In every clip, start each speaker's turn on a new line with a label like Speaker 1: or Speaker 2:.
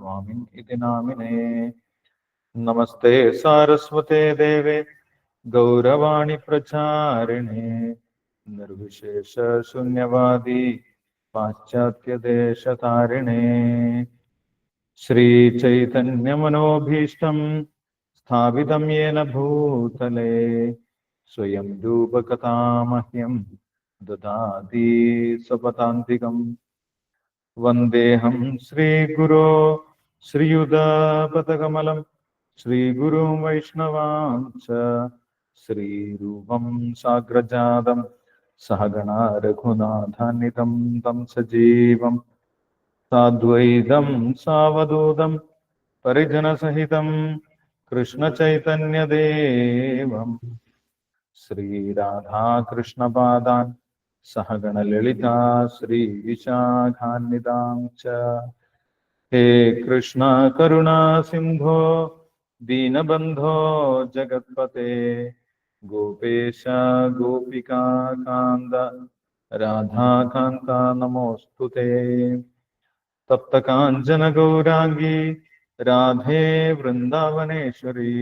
Speaker 1: स्वामिन् इति नामिने। नमस्ते सारस्वते देवे गौरवाणी प्रचारिणे निर्विशेष शून्यवादी पाश्चात्य देशतारिणे। श्रीचैतन्यमनोभीष्टं स्थापितं येन भूतले स्वयं रूपकथामह्यं ददाति स्वपदान्तिकम्। वन्देऽहं श्रीगुरो श्रीयुतापदकमलं श्रीगुरुं वैष्णवांश्च श्रीरूपं साग्रजातं सहगणा रघुनाथान्वितं तं सजीवं साद्वैतं सावधूतं परिजनसहितं कृष्णचैतन्यदेवं श्रीराधाकृष्णपादान् सहगणललिता श्रीविशाखान्वितांश्च। हे कृष्ण करुणा सिन्धो दीनबन्धो जगत्पते गोपेश गोपिका कान्त राधाकान्त नमोऽस्तुते। तप्तकाञ्चन गौरांगी राधे वृन्दावनेश्वरी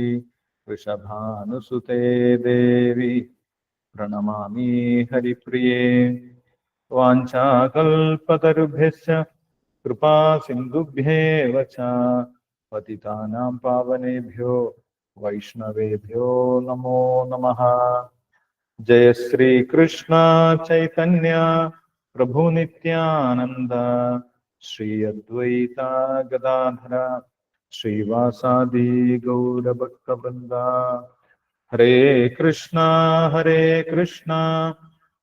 Speaker 1: वृषभानुसुते देवी प्रणमामि हरिप्रिये। वाञ्छाकल्पतरुभ्यश्च कृपा सिन्धुभ्येव च पतितानां पावनेभ्यो वैष्णवेभ्यो नमो नमः। जय श्री कृष्ण चैतन्य प्रभु नित्यानंद श्री अद्वैता गदाधर श्रीवासादि गौरभक्तवृंदा। हरे कृष्णा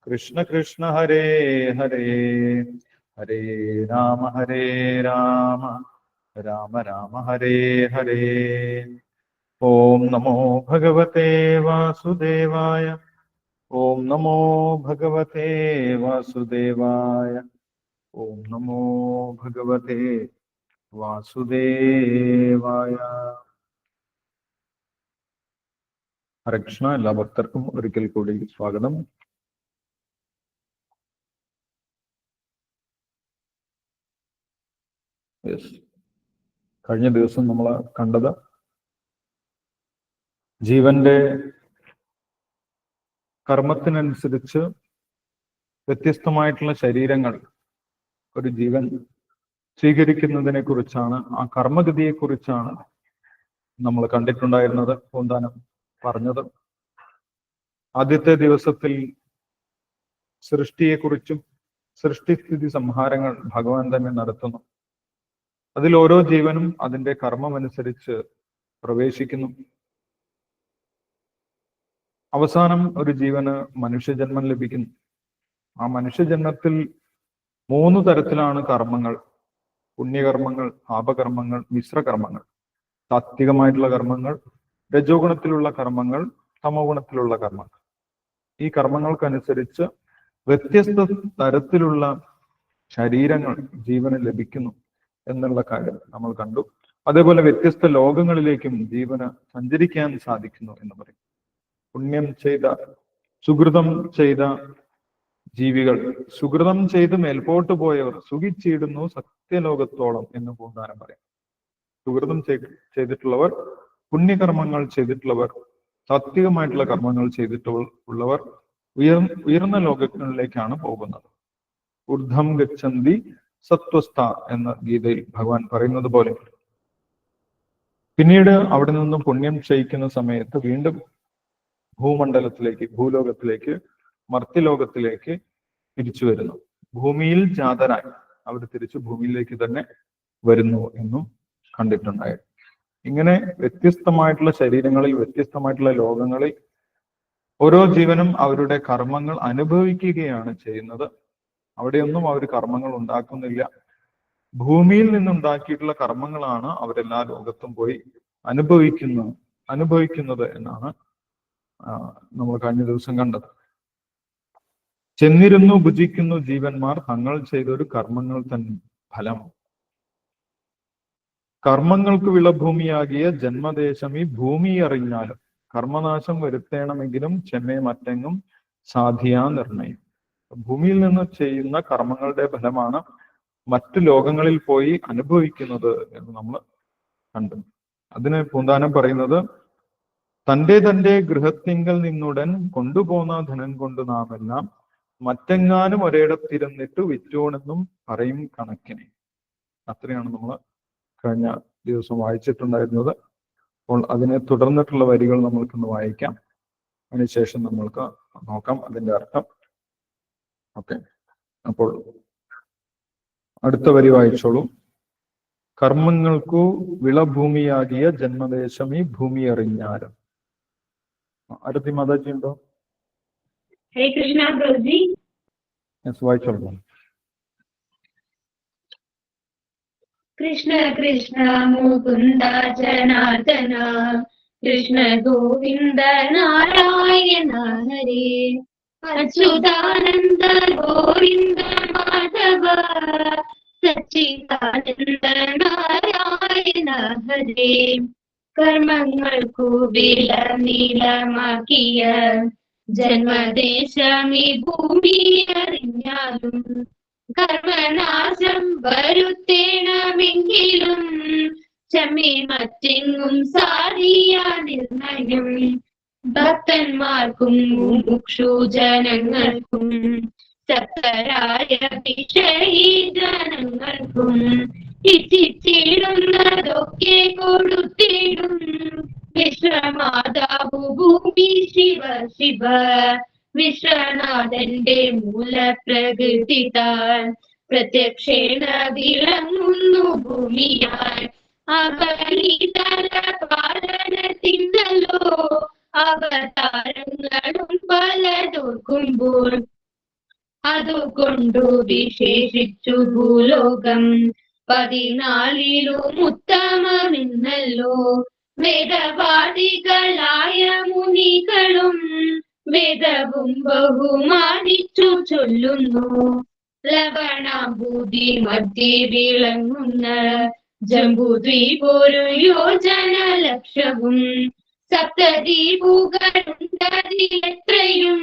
Speaker 1: कृष्ण कृष्ण हरे हरे हरे राम राम राम हरे हरे। ओम नमो भगवते वासुदेवाय ओम नमो भगवते वासुदेवाय ओम नमो भगवते വാസുദേവായ. ഹരകൃഷ്ണ. എല്ലാ ഭക്തർക്കും ഒരിക്കൽ കൂടി സ്വാഗതം. കഴിഞ്ഞ ദിവസം നമ്മൾ കണ്ടത് ജീവന്റെ കർമ്മത്തിനനുസരിച്ച് വ്യത്യസ്തമായിട്ടുള്ള ശരീരങ്ങൾ ഒരു ജീവൻ സ്വീകരിക്കുന്നതിനെ കുറിച്ചാണ്, ആ കർമ്മഗതിയെ കുറിച്ചാണ് നമ്മൾ കണ്ടിട്ടുണ്ടായിരുന്നത്, പൂന്താനം പറഞ്ഞത്. ആദ്യത്തെ ദിവസത്തിൽ സൃഷ്ടിയെക്കുറിച്ചും സൃഷ്ടിസ്ഥിതി സംഹാരങ്ങൾ ഭഗവാൻ തന്നെ നടത്തുന്നു. അതിൽ ഓരോ ജീവനും അതിന്റെ കർമ്മമനുസരിച്ച് പ്രവേശിക്കുന്നു. അവസാനം ഒരു ജീവന് മനുഷ്യജന്മം ലഭിക്കുന്നു. ആ മനുഷ്യജന്മത്തിൽ 3 തരത്തിലാണ് കർമ്മങ്ങൾ: പുണ്യകർമ്മങ്ങൾ, പാപകർമ്മങ്ങൾ, മിശ്രകർമ്മങ്ങൾ. സാത്വികമായിട്ടുള്ള കർമ്മങ്ങൾ, രജോ ഗുണത്തിലുള്ള കർമ്മങ്ങൾ, തമോ ഗുണത്തിലുള്ള കർമ്മങ്ങൾ. ഈ കർമ്മങ്ങൾക്കനുസരിച്ച് വ്യത്യസ്ത തരത്തിലുള്ള ശരീരങ്ങൾ ജീവന് ലഭിക്കുന്നു എന്നുള്ള കാര്യം നമ്മൾ കണ്ടു. അതേപോലെ വ്യത്യസ്ത ലോകങ്ങളിലേക്കും ജീവന് സഞ്ചരിക്കാൻ സാധിക്കുന്നു എന്ന് പറയും. പുണ്യം ചെയ്ത, സുകൃതം ചെയ്ത ജീവികൾ, സുകൃതം ചെയ്ത് മേൽപോട്ട് പോയവർ സുഖിച്ചിടുന്നു സത്യലോകത്തോളം എന്ന് പൂന്താനം പറയാം. സുകൃതം ചെയ്തിട്ടുള്ളവർ, പുണ്യകർമ്മങ്ങൾ ചെയ്തിട്ടുള്ളവർ, സാത്വികമായിട്ടുള്ള കർമ്മങ്ങൾ ചെയ്തിട്ടുള്ളവർ ഉയർന്ന ലോകങ്ങളിലേക്കാണ് പോകുന്നത്. ഊർധ്വം ഗച്ഛന്തി സത്വസ്ഥ എന്ന ഗീതയിൽ ഭഗവാൻ പറയുന്നത് പോലെ പിന്നീട് അവിടെ നിന്നും പുണ്യം ചെയ്യിക്കുന്ന സമയത്ത് വീണ്ടും ഭൂമണ്ഡലത്തിലേക്ക്, ഭൂലോകത്തിലേക്ക്, മർത്യലോകത്തിലേക്ക് തിരിച്ചു വരുന്നു. ഭൂമിയിൽ ജാതരായി അവർ തിരിച്ചു ഭൂമിയിലേക്ക് തന്നെ വരുന്നു എന്നും കണ്ടിട്ടുണ്ടായിരുന്നു. ഇങ്ങനെ വ്യത്യസ്തമായിട്ടുള്ള ശരീരങ്ങളിൽ, വ്യത്യസ്തമായിട്ടുള്ള ലോകങ്ങളിൽ ഓരോ ജീവനും അവരുടെ കർമ്മങ്ങൾ അനുഭവിക്കുകയാണ് ചെയ്യുന്നത്. അവിടെയൊന്നും അവർ കർമ്മങ്ങൾ ഉണ്ടാക്കുന്നില്ല. ഭൂമിയിൽ നിന്നുണ്ടാക്കിയിട്ടുള്ള കർമ്മങ്ങളാണ് അവരെല്ലാ ലോകത്തും പോയി അനുഭവിക്കുന്നത് എന്നാണ് നമ്മൾ കഴിഞ്ഞ ദിവസം കണ്ടത്. ചെന്നിരുന്നു ഭുജിക്കുന്നു ജീവന്മാർ തങ്ങൾ ചെയ്തൊരു കർമ്മങ്ങൾ തൻ ഫലം. കർമ്മങ്ങൾക്ക് വിളഭൂമിയാകിയ ജന്മദേശം ഈ ഭൂമി അറിഞ്ഞാലും കർമ്മനാശം വരുത്തേണമെങ്കിലും ചെമ്മേ മറ്റെങ്ങും സാധിയാ നിർണയം. ഭൂമിയിൽ നിന്ന് ചെയ്യുന്ന കർമ്മങ്ങളുടെ ഫലമാണ് മറ്റു ലോകങ്ങളിൽ പോയി അനുഭവിക്കുന്നത് എന്ന് നമ്മൾ കണ്ടു. അതിന് പൂന്താനം പറയുന്നത്, തന്റെ ഗൃഹത്തിങ്കൽ നിന്നുടൻ കൊണ്ടുപോകുന്ന ധനം കൊണ്ട് നാം എല്ലാം മറ്റെങ്ങാനും ഒരിടത്തിരുന്നിട്ട് വിറ്റോണെന്നും പറയും കണക്കിനെ. അത്രയാണ് നമ്മൾ കഴിഞ്ഞ ദിവസം വായിച്ചിട്ടുണ്ടായിരുന്നത്. അപ്പോൾ അതിനെ തുടർന്നിട്ടുള്ള വരികൾ നമ്മൾക്കൊന്ന് വായിക്കാം. അതിനുശേഷം നമ്മൾക്ക് നോക്കാം അതിന്റെ അർത്ഥം. ഓക്കെ, അപ്പോൾ അടുത്ത വരി വായിച്ചോളൂ. കർമ്മങ്ങൾക്കു വിളഭൂമിയാകിയ ജന്മദേശം ഈ ഭൂമി അറിഞ്ഞാലും. ആരതി മാതാജി ഉണ്ടോ?
Speaker 2: ഹരേ കൃഷ്ണ പ്രഭുജി.
Speaker 1: വായിച്ചോളൂ.
Speaker 2: കൃഷ്ണ കൃഷ്ണ മുകുന്ദ ജനാർദ്ദന, കൃഷ്ണ ഗോവിന്ദ നാരായണ ഹരേ, അച്യുതാനന്ദ ഗോവിന്ദ മാധവ, സച്ചിദാനന്ദ നാരായണ ഹരേ. കർമ്മങ്ങൾക്കു വില നീളമാക്കിയ ജന്മദേശമീ ഭൂമി അറിഞ്ഞാലും കർമ്മനാശം വരുത്തേണമെങ്കിലും ചമ്മി മറ്റെങ്ങും സാധിയ നിർണയം. ഭക്തന്മാർക്കും മുമുക്ഷു ജനങ്ങൾക്കും സക്തരായ വിഷയീ ജനങ്ങൾക്കും ഇച്ഛിച്ചിടുന്നതൊക്കെ കൊടുത്തിടും വിശ്വമാതാവു ഭൂമി ശിവ ശിവ. വിശ്വനാഥന്റെ മൂലപ്രകൃതി താൻ പ്രത്യക്ഷേണ വിളങ്ങുന്നു ഭൂമിയാൽ. അപരിതല പാലനത്തിന്നല്ലോ അവതാരങ്ങളും പലതോർക്കുമ്പോൾ അതുകൊണ്ടു വിശേഷിച്ചു ഭൂലോകം 14 ഉത്തമമെന്നല്ലോ. വേദവാദികളായ മുനികളും വേദവും ബഹുമാനിച്ചു ചൊല്ലുന്നു. ലവണാഭൂതി മധ്യേ വിളങ്ങുന്ന ജംബുദ്വീപൊരു യോജന ലക്ഷവും സപ്തദ്വീപുകളുണ്ടതിലെത്രയും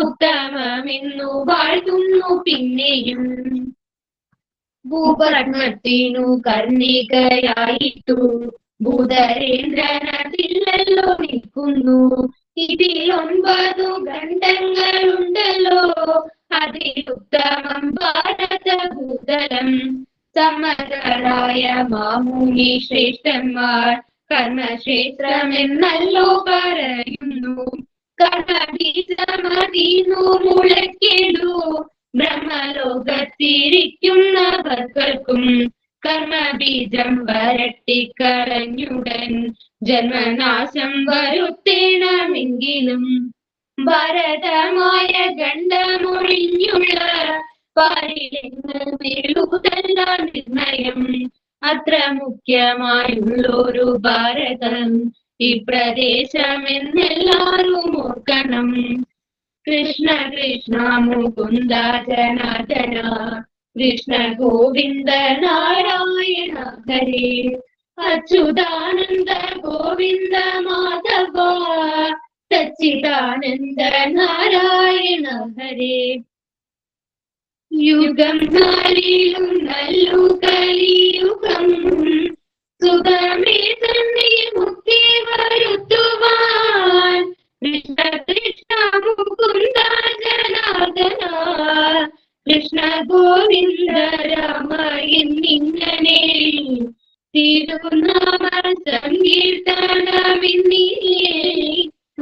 Speaker 2: ഉത്തമമെന്നു വാഴ്ത്തുന്നു പിന്നെയും. ഭൂപത്മത്തിനു കർണികയായിട്ടു ഭൂതരേന്ദ്രനതില്ലല്ലോ നിൽക്കുന്നു. ഇതിൽ 9 ഖണ്ഡങ്ങളുണ്ടല്ലോ അതിലുത്തമം ഭാരതഭൂതലം. സമരായ മാമുനി ശ്രേഷ്ഠന്മാർ കർമ്മക്ഷേത്രമെന്നല്ലോ പറയുന്നു. കർമ്മബീജമതീന്നു മുളയ്ക്കേണ്ടു ബ്രഹ്മലോകത്തിരിക്കുന്നവർക്കും കർമ്മബീജം വരട്ടിക്കളഞ്ഞുടൻ ജന്മനാശം വരുത്തേണമെങ്കിലും ഭാരതമായ ഗണ്ഡമൊഴിഞ്ഞുള്ള പാരിലെങ്ങുമെഴുതല്ല നിർണയം. അത്ര മുഖ്യമായുള്ളൊരു ഭാരതം ഈ പ്രദേശമെന്നെല്ലാരും ഓർക്കണം. കൃഷ്ണ കൃഷ്ണ മുകുന്ദ ജനാർദ്ദന, കൃഷ്ണ ഗോവിന്ദ നാരായണ ഹരേ, അച്യുതാനന്ദ ഗോവിന്ദ മാധവ, സച്ചിദാനന്ദ നാരായണ ഹരേ. യുഗം നാലിലും നല്ലു കലിയുഗം സുഖമേ തന്നെ മുക്തി വരുത്തുവാൻ. കൃഷ്ണ കൃഷ്ണ മുകുന്ദ ജനാർദ്ദന, കൃഷ്ണ ഗോവിന്ദ രാമ എന്നിങ്ങനെ തിരുനാമ സങ്കീർത്തനമിന്നില്ലേ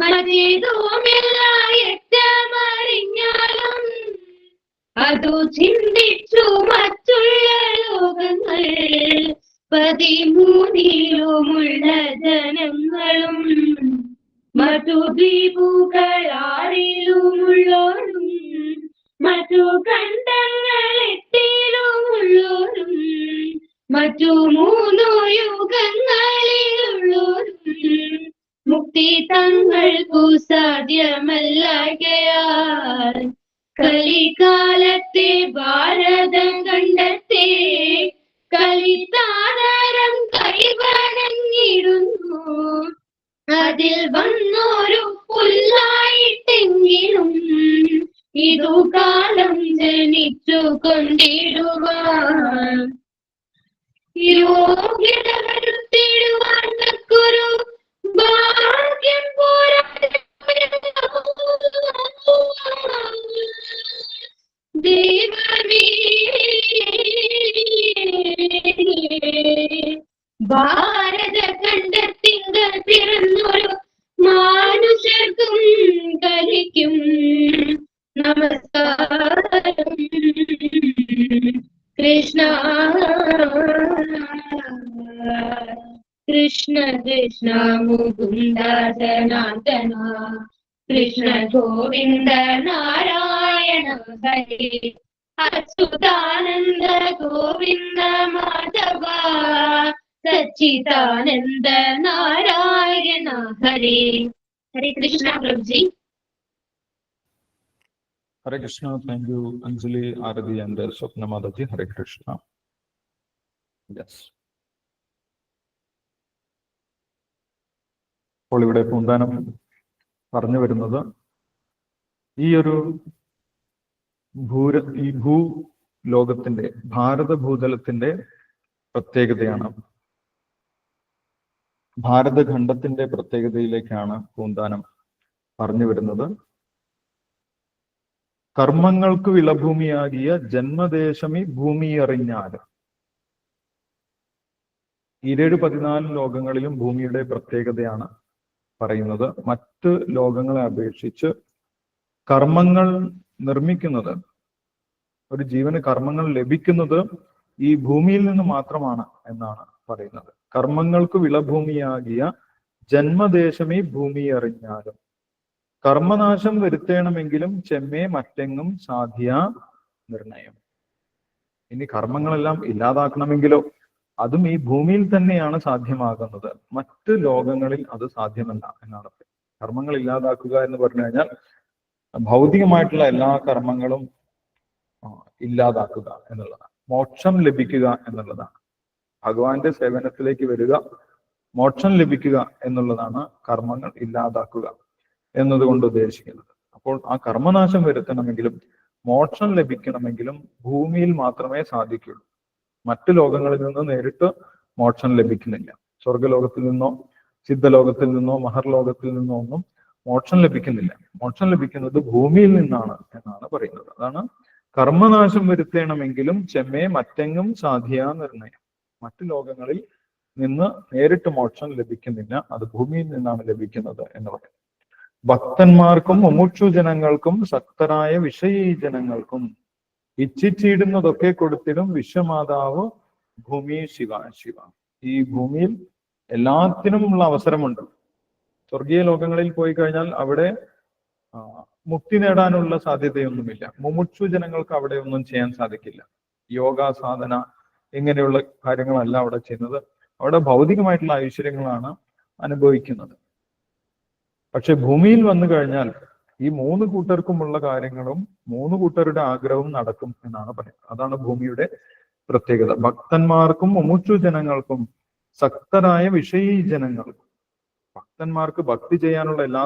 Speaker 2: മറ്റേതോമെല്ലായറ്റമറിഞ്ഞാലും അതു ചിന്തിച്ചു മറ്റുള്ള ലോകങ്ങൾ 13 ജനങ്ങളും മറ്റു ദ്വീപുകളാറിലുമുള്ളോരും മറ്റു ഖണ്ഡങ്ങളെട്ടിലുമുള്ളോരും മറ്റു 3 യുഗങ്ങളിലുള്ളോരും മുക്തി തങ്ങൾക്കു സാധ്യമല്ലാകയാൽ കലികാലത്തെ ഭാരതം കണ്ടെത്തേ കലിതാദരം കൈവണങ്ങിടുന്നു. അതിൽ വന്നൊരു പുല്ലായിട്ടെങ്കിലും ഇതു കാലം ജനിച്ചു കൊണ്ടിടുവാൻ യോഗ്യത വരുത്തിടുവാൻ തക്കൊരു ഭാഗ്യം പോരാ ദൈവമേ ഭാരത ഖണ്ഡത്തിങ്കൽ പിറന്നൊരു മാനുഷർക്കും കലിക്കും നമസ്കാരം കൃഷ്ണ കൃഷ്ണ കൃഷ്ണ മുകുന്ദ ജനാർദ്ദന കൃഷ്ണ ഗോവിന്ദ നാരായണ ഹരി അച്യുതാനന്ദ ഗോവിന്ദ മാധവ സച്ചിദാനന്ദ നാരായണ ഹരി. ഹരേ Krishna പ്രഭുജി.
Speaker 1: Hare Krishna. Thank you, Anjali, Arati, and Swapna Mataji. Hare Krishna. Yes. അപ്പോൾ ഇവിടെ പൂന്താനം പറഞ്ഞു വരുന്നത് ഈ ഒരു ഭൂലോകത്തിന്റെ ഭാരത ഭൂതലത്തിന്റെ പ്രത്യേകതയാണ്. ഭാരതഖണ്ഡത്തിന്റെ പ്രത്യേകതയിലേക്കാണ് പൂന്താനം പറഞ്ഞു വരുന്നത്. കർമ്മങ്ങൾക്ക് വിളഭൂമിയാകിയ ജന്മദേശമി ഭൂമി അറിഞ്ഞാൽ. 14 ലോകങ്ങളിലും ഭൂമിയുടെ പ്രത്യേകതയാണ് പറയുന്നത്. മറ്റ് ലോകങ്ങളെ അപേക്ഷിച്ച് കർമ്മങ്ങൾ നിർമ്മിക്കുന്നത്, ഒരു ജീവന് കർമ്മങ്ങൾ ലഭിക്കുന്നത് ഈ ഭൂമിയിൽ നിന്ന് മാത്രമാണ് എന്നാണ് പറയുന്നത്. കർമ്മങ്ങൾക്ക് വിളഭൂമിയാകിയ ജന്മദേശമേ ഭൂമി അറിഞ്ഞാലും കർമ്മനാശം വരുത്തേണമെങ്കിലും ചെമ്മേ മറ്റെങ്ങും സാധ്യ നിർണയം. ഇനി കർമ്മങ്ങളെല്ലാം ഇല്ലാതാക്കണമെങ്കിലോ അതും ഈ ഭൂമിയിൽ തന്നെയാണ് സാധ്യമാകുന്നത്. മറ്റ് ലോകങ്ങളിൽ അത് സാധ്യമല്ല എന്നാണ്. കർമ്മങ്ങൾ ഇല്ലാതാക്കുക എന്ന് പറഞ്ഞു കഴിഞ്ഞാൽ ഭൗതികമായിട്ടുള്ള എല്ലാ കർമ്മങ്ങളും ഇല്ലാതാക്കുക എന്നുള്ളതാണ്. മോക്ഷം ലഭിക്കുക എന്നുള്ളതാണ്. ഭഗവാന്റെ സേവനത്തിലേക്ക് വരിക, മോക്ഷം ലഭിക്കുക എന്നുള്ളതാണ് കർമ്മങ്ങൾ ഇല്ലാതാക്കുക എന്നതുകൊണ്ട് ഉദ്ദേശിക്കുന്നത്. അപ്പോൾ ആ കർമ്മനാശം വരുത്തണമെങ്കിലും മോക്ഷം ലഭിക്കണമെങ്കിലും ഭൂമിയിൽ മാത്രമേ സാധിക്കുള്ളൂ. മറ്റു ലോകങ്ങളിൽ നിന്ന് നേരിട്ട് മോക്ഷം ലഭിക്കുന്നില്ല. സ്വർഗലോകത്തിൽ നിന്നോ സിദ്ധലോകത്തിൽ നിന്നോ മഹർലോകത്തിൽ നിന്നോ ഒന്നും മോക്ഷം ലഭിക്കുന്നില്ല. മോക്ഷം ലഭിക്കുന്നത് ഭൂമിയിൽ നിന്നാണ് എന്നാണ് പറയുന്നത്. അതാണ് കർമ്മനാശം വരുത്തണമെങ്കിലും ചെമ്മേ മറ്റെങ്ങും സാധ്യ നിർണയം. മറ്റു ലോകങ്ങളിൽ നിന്ന് നേരിട്ട് മോക്ഷം ലഭിക്കുന്നില്ല, അത് ഭൂമിയിൽ നിന്നാണ് ലഭിക്കുന്നത് എന്ന് പറയും. ഭക്തന്മാർക്കും മുമുക്ഷു ജനങ്ങൾക്കും ശക്തരായ വിഷയീ ജനങ്ങൾക്കും ഇച്ഛിച്ചിടുന്നതൊക്കെ കൊടുത്തിടും വിശ്വമാതാവ് ഭൂമി ശിവ ശിവ. ഈ ഭൂമിയിൽ എല്ലാത്തിനുമുള്ള അവസരമുണ്ട്. സ്വർഗീയ ലോകങ്ങളിൽ പോയി കഴിഞ്ഞാൽ അവിടെ മുക്തി നേടാനുള്ള സാധ്യതയൊന്നുമില്ല. മുമുക്ഷു ജനങ്ങൾക്ക് അവിടെ ഒന്നും ചെയ്യാൻ സാധിക്കില്ല. യോഗ സാധന ഇങ്ങനെയുള്ള കാര്യങ്ങളല്ല അവിടെ ചെയ്യുന്നത്. അവിടെ ഭൗതികമായിട്ടുള്ള ഐശ്വര്യങ്ങളാണ് അനുഭവിക്കുന്നത്. പക്ഷെ ഭൂമിയിൽ വന്നു കഴിഞ്ഞാൽ ഈ 3 കൂട്ടർക്കുമുള്ള കാര്യങ്ങളും 3 കൂട്ടരുടെ ആഗ്രഹവും നടക്കും എന്നാണ് പറയുന്നത്. അതാണ് ഭൂമിയുടെ പ്രത്യേകത. ഭക്തന്മാർക്കും മുമുക്ഷു ജനങ്ങൾക്കും ശക്തരായ വിഷയീ ജനങ്ങൾക്കും. ഭക്തന്മാർക്ക് ഭക്തി ചെയ്യാനുള്ള എല്ലാ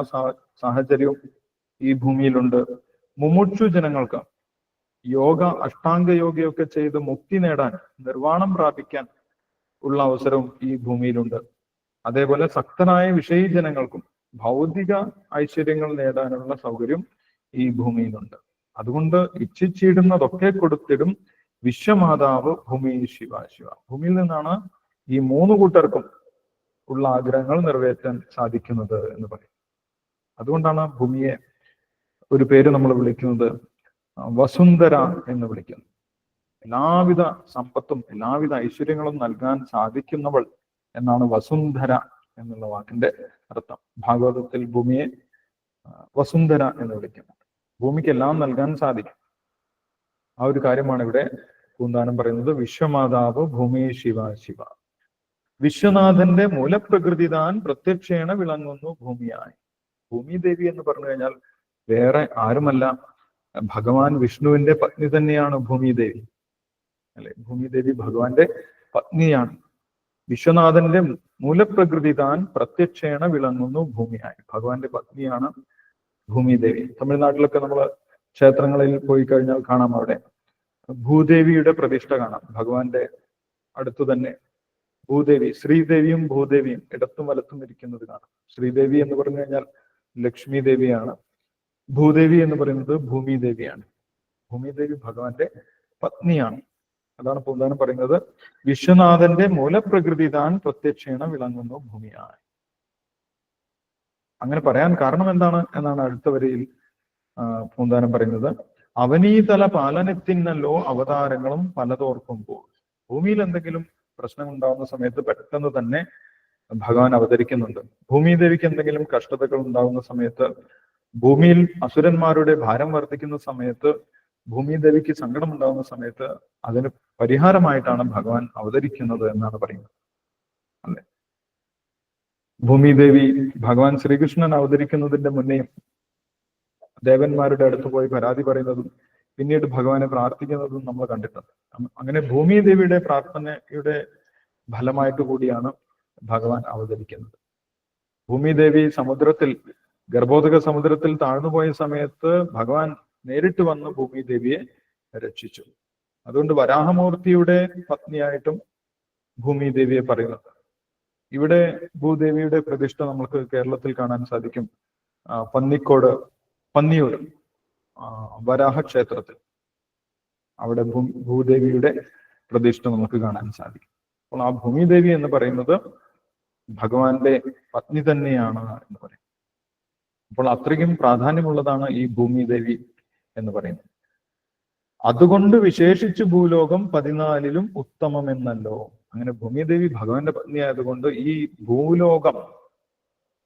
Speaker 1: സാഹചര്യവും ഈ ഭൂമിയിലുണ്ട്. മുമുക്ഷു ജനങ്ങൾക്ക് യോഗ, അഷ്ടാംഗ യോഗയൊക്കെ ചെയ്ത് മുക്തി നേടാൻ, നിർവാണം പ്രാപിക്കാൻ ഉള്ള അവസരവും ഈ ഭൂമിയിലുണ്ട്. അതേപോലെ ശക്തരായ വിഷയീ ജനങ്ങൾക്കും ഭൗതിക ഐശ്വര്യങ്ങൾ നേടാനുള്ള സൗകര്യം ഈ ഭൂമിയിലുണ്ട്. അതുകൊണ്ട് ഇച്ഛിച്ചിടുന്നതൊക്കെ കൊടുത്തിടും വിശ്വമാതാവ് ഭൂമി ശിവ ശിവ. ഭൂമിയിൽ നിന്നാണ് ഈ 3 കൂട്ടർക്കും ഉള്ള ആഗ്രഹങ്ങൾ നിറവേറ്റാൻ സാധിക്കുന്നത് എന്ന് പറയും. അതുകൊണ്ടാണ് ഭൂമിയെ ഒരു പേര് നമ്മൾ വിളിക്കുന്നത് വസുന്ധര എന്ന് വിളിക്കുന്നത്. എല്ലാവിധ സമ്പത്തും എല്ലാവിധ ഐശ്വര്യങ്ങളും നൽകാൻ സാധിക്കുന്നവൾ എന്നാണ് വസുന്ധര എന്നുള്ള വാക്കിന്റെ അർത്ഥം. ഭാഗവതത്തിൽ ഭൂമിയെ വസുന്ധര എന്ന് വിളിക്കുന്നത്. ഭൂമിക്ക് എല്ലാം നൽകാൻ സാധിക്കും. ആ ഒരു കാര്യമാണ് ഇവിടെ പൂന്താനം പറയുന്നത്. വിശ്വമാതാവ് ഭൂമി ശിവ ശിവ. വിശ്വനാഥന്റെ മൂലപ്രകൃതി താൻ പ്രത്യക്ഷേണ വിളങ്ങുന്നു ഭൂമിയായി. ഭൂമിദേവി എന്ന് പറഞ്ഞു കഴിഞ്ഞാൽ വേറെ ആരുമല്ല, ഭഗവാൻ വിഷ്ണുവിന്റെ പത്നി തന്നെയാണ് ഭൂമിദേവി, അല്ലെ? ഭൂമിദേവി ഭഗവാന്റെ പത്നിയാണ്. വിശ്വനാഥന്റെ മൂലപ്രകൃതി താൻ പ്രത്യക്ഷേണ വിളങ്ങുന്നു ഭൂമിയായി. ഭഗവാന്റെ പത്നിയാണ് ഭൂമിദേവി. തമിഴ്നാട്ടിലൊക്കെ നമ്മൾ ക്ഷേത്രങ്ങളിൽ പോയി കഴിഞ്ഞാൽ കാണാം, അവിടെ ഭൂദേവിയുടെ പ്രതിഷ്ഠ കാണാം. ഭഗവാന്റെ അടുത്തു തന്നെ ഭൂദേവി, ശ്രീദേവിയും ഭൂദേവിയും ഇടത്തും വലത്തും ഇരിക്കുന്നത് കാണാം. ശ്രീദേവി എന്ന് പറഞ്ഞു കഴിഞ്ഞാൽ ലക്ഷ്മി ദേവിയാണ്. ഭൂദേവി എന്ന് പറയുന്നത് ഭൂമി ദേവിയാണ്. ഭൂമി ദേവി ഭഗവാന്റെ പത്നിയാണ്. അതാണ് പൂന്താനം പറയുന്നത്, വിശ്വനാഥന്റെ മൂലപ്രകൃതി താൻ പ്രത്യക്ഷേണ വിളങ്ങുന്നു ഭൂമിയായി. അങ്ങനെ പറയാൻ കാരണം എന്താണ് എന്നാണ് അടുത്ത വരിയിൽ പൂന്താനം പറയുന്നത്. അവനീതല പാലനത്തിനല്ലോ അവതാരങ്ങളും പലതോർക്കുമ്പോൾ. ഭൂമിയിൽ എന്തെങ്കിലും പ്രശ്നം ഉണ്ടാകുന്ന സമയത്ത് പെട്ടെന്ന് തന്നെ ഭഗവാൻ അവതരിക്കുന്നുണ്ട്. ഭൂമി ദേവിക്ക് എന്തെങ്കിലും കഷ്ടതകൾ ഉണ്ടാകുന്ന സമയത്ത്, ഭൂമിയിൽ അസുരന്മാരുടെ ഭാരം വർദ്ധിക്കുന്ന സമയത്ത്, ഭൂമി ദേവിക്ക് സങ്കടം ഉണ്ടാകുന്ന സമയത്ത് അതിന് പരിഹാരമായിട്ടാണ് ഭഗവാൻ അവതരിക്കുന്നത് എന്നാണ് പറയുന്നത്, അല്ലെ? ഭൂമി ദേവി ഭഗവാൻ ശ്രീകൃഷ്ണൻ അവതരിക്കുന്നതിന്റെ മുന്നേയും ദേവന്മാരുടെ അടുത്ത് പോയി പരാതി പറയുന്നതും പിന്നീട് ഭഗവാനെ പ്രാർത്ഥിക്കുന്നതും നമ്മൾ കണ്ടിട്ടുണ്ട്. അങ്ങനെ ഭൂമി ദേവിയുടെ പ്രാർത്ഥനയുടെ ഫലമായിട്ട് കൂടിയാണ് ഭഗവാൻ അവതരിക്കുന്നത്. ഭൂമി ദേവി സമുദ്രത്തിൽ, ഗർഭോദക സമുദ്രത്തിൽ താഴ്ന്നുപോയ സമയത്ത് ഭഗവാൻ നേരിട്ട് വന്ന് ഭൂമി ദേവിയെ രക്ഷിച്ചു. അതുകൊണ്ട് വരാഹമൂർത്തിയുടെ പത്നിയായിട്ടും ഭൂമി ദേവിയെ പറയുന്നത്. ഇവിടെ ഭൂദേവിയുടെ പ്രതിഷ്ഠ നമുക്ക് കേരളത്തിൽ കാണാൻ സാധിക്കും. പന്നിയൂർ വരാഹ ക്ഷേത്രത്തിൽ അവിടെ ഭൂദേവിയുടെ പ്രതിഷ്ഠ നമുക്ക് കാണാൻ സാധിക്കും. അപ്പോൾ ആ ഭൂമിദേവി എന്ന് പറയുന്നത് ഭഗവാന്റെ പത്നി തന്നെയാണ് എന്ന് പറയും. അപ്പോൾ അത്രയ്ക്കും പ്രാധാന്യമുള്ളതാണ് ഈ ഭൂമിദേവി എന്ന് പറയുന്നത്. അതുകൊണ്ട് വിശേഷിച്ച് ഭൂലോകം 14 ഉത്തമമെന്നല്ലോ. അങ്ങനെ ഭൂമിദേവി ഭഗവാന്റെ പത്നി ആയതുകൊണ്ട് ഈ ഭൂലോകം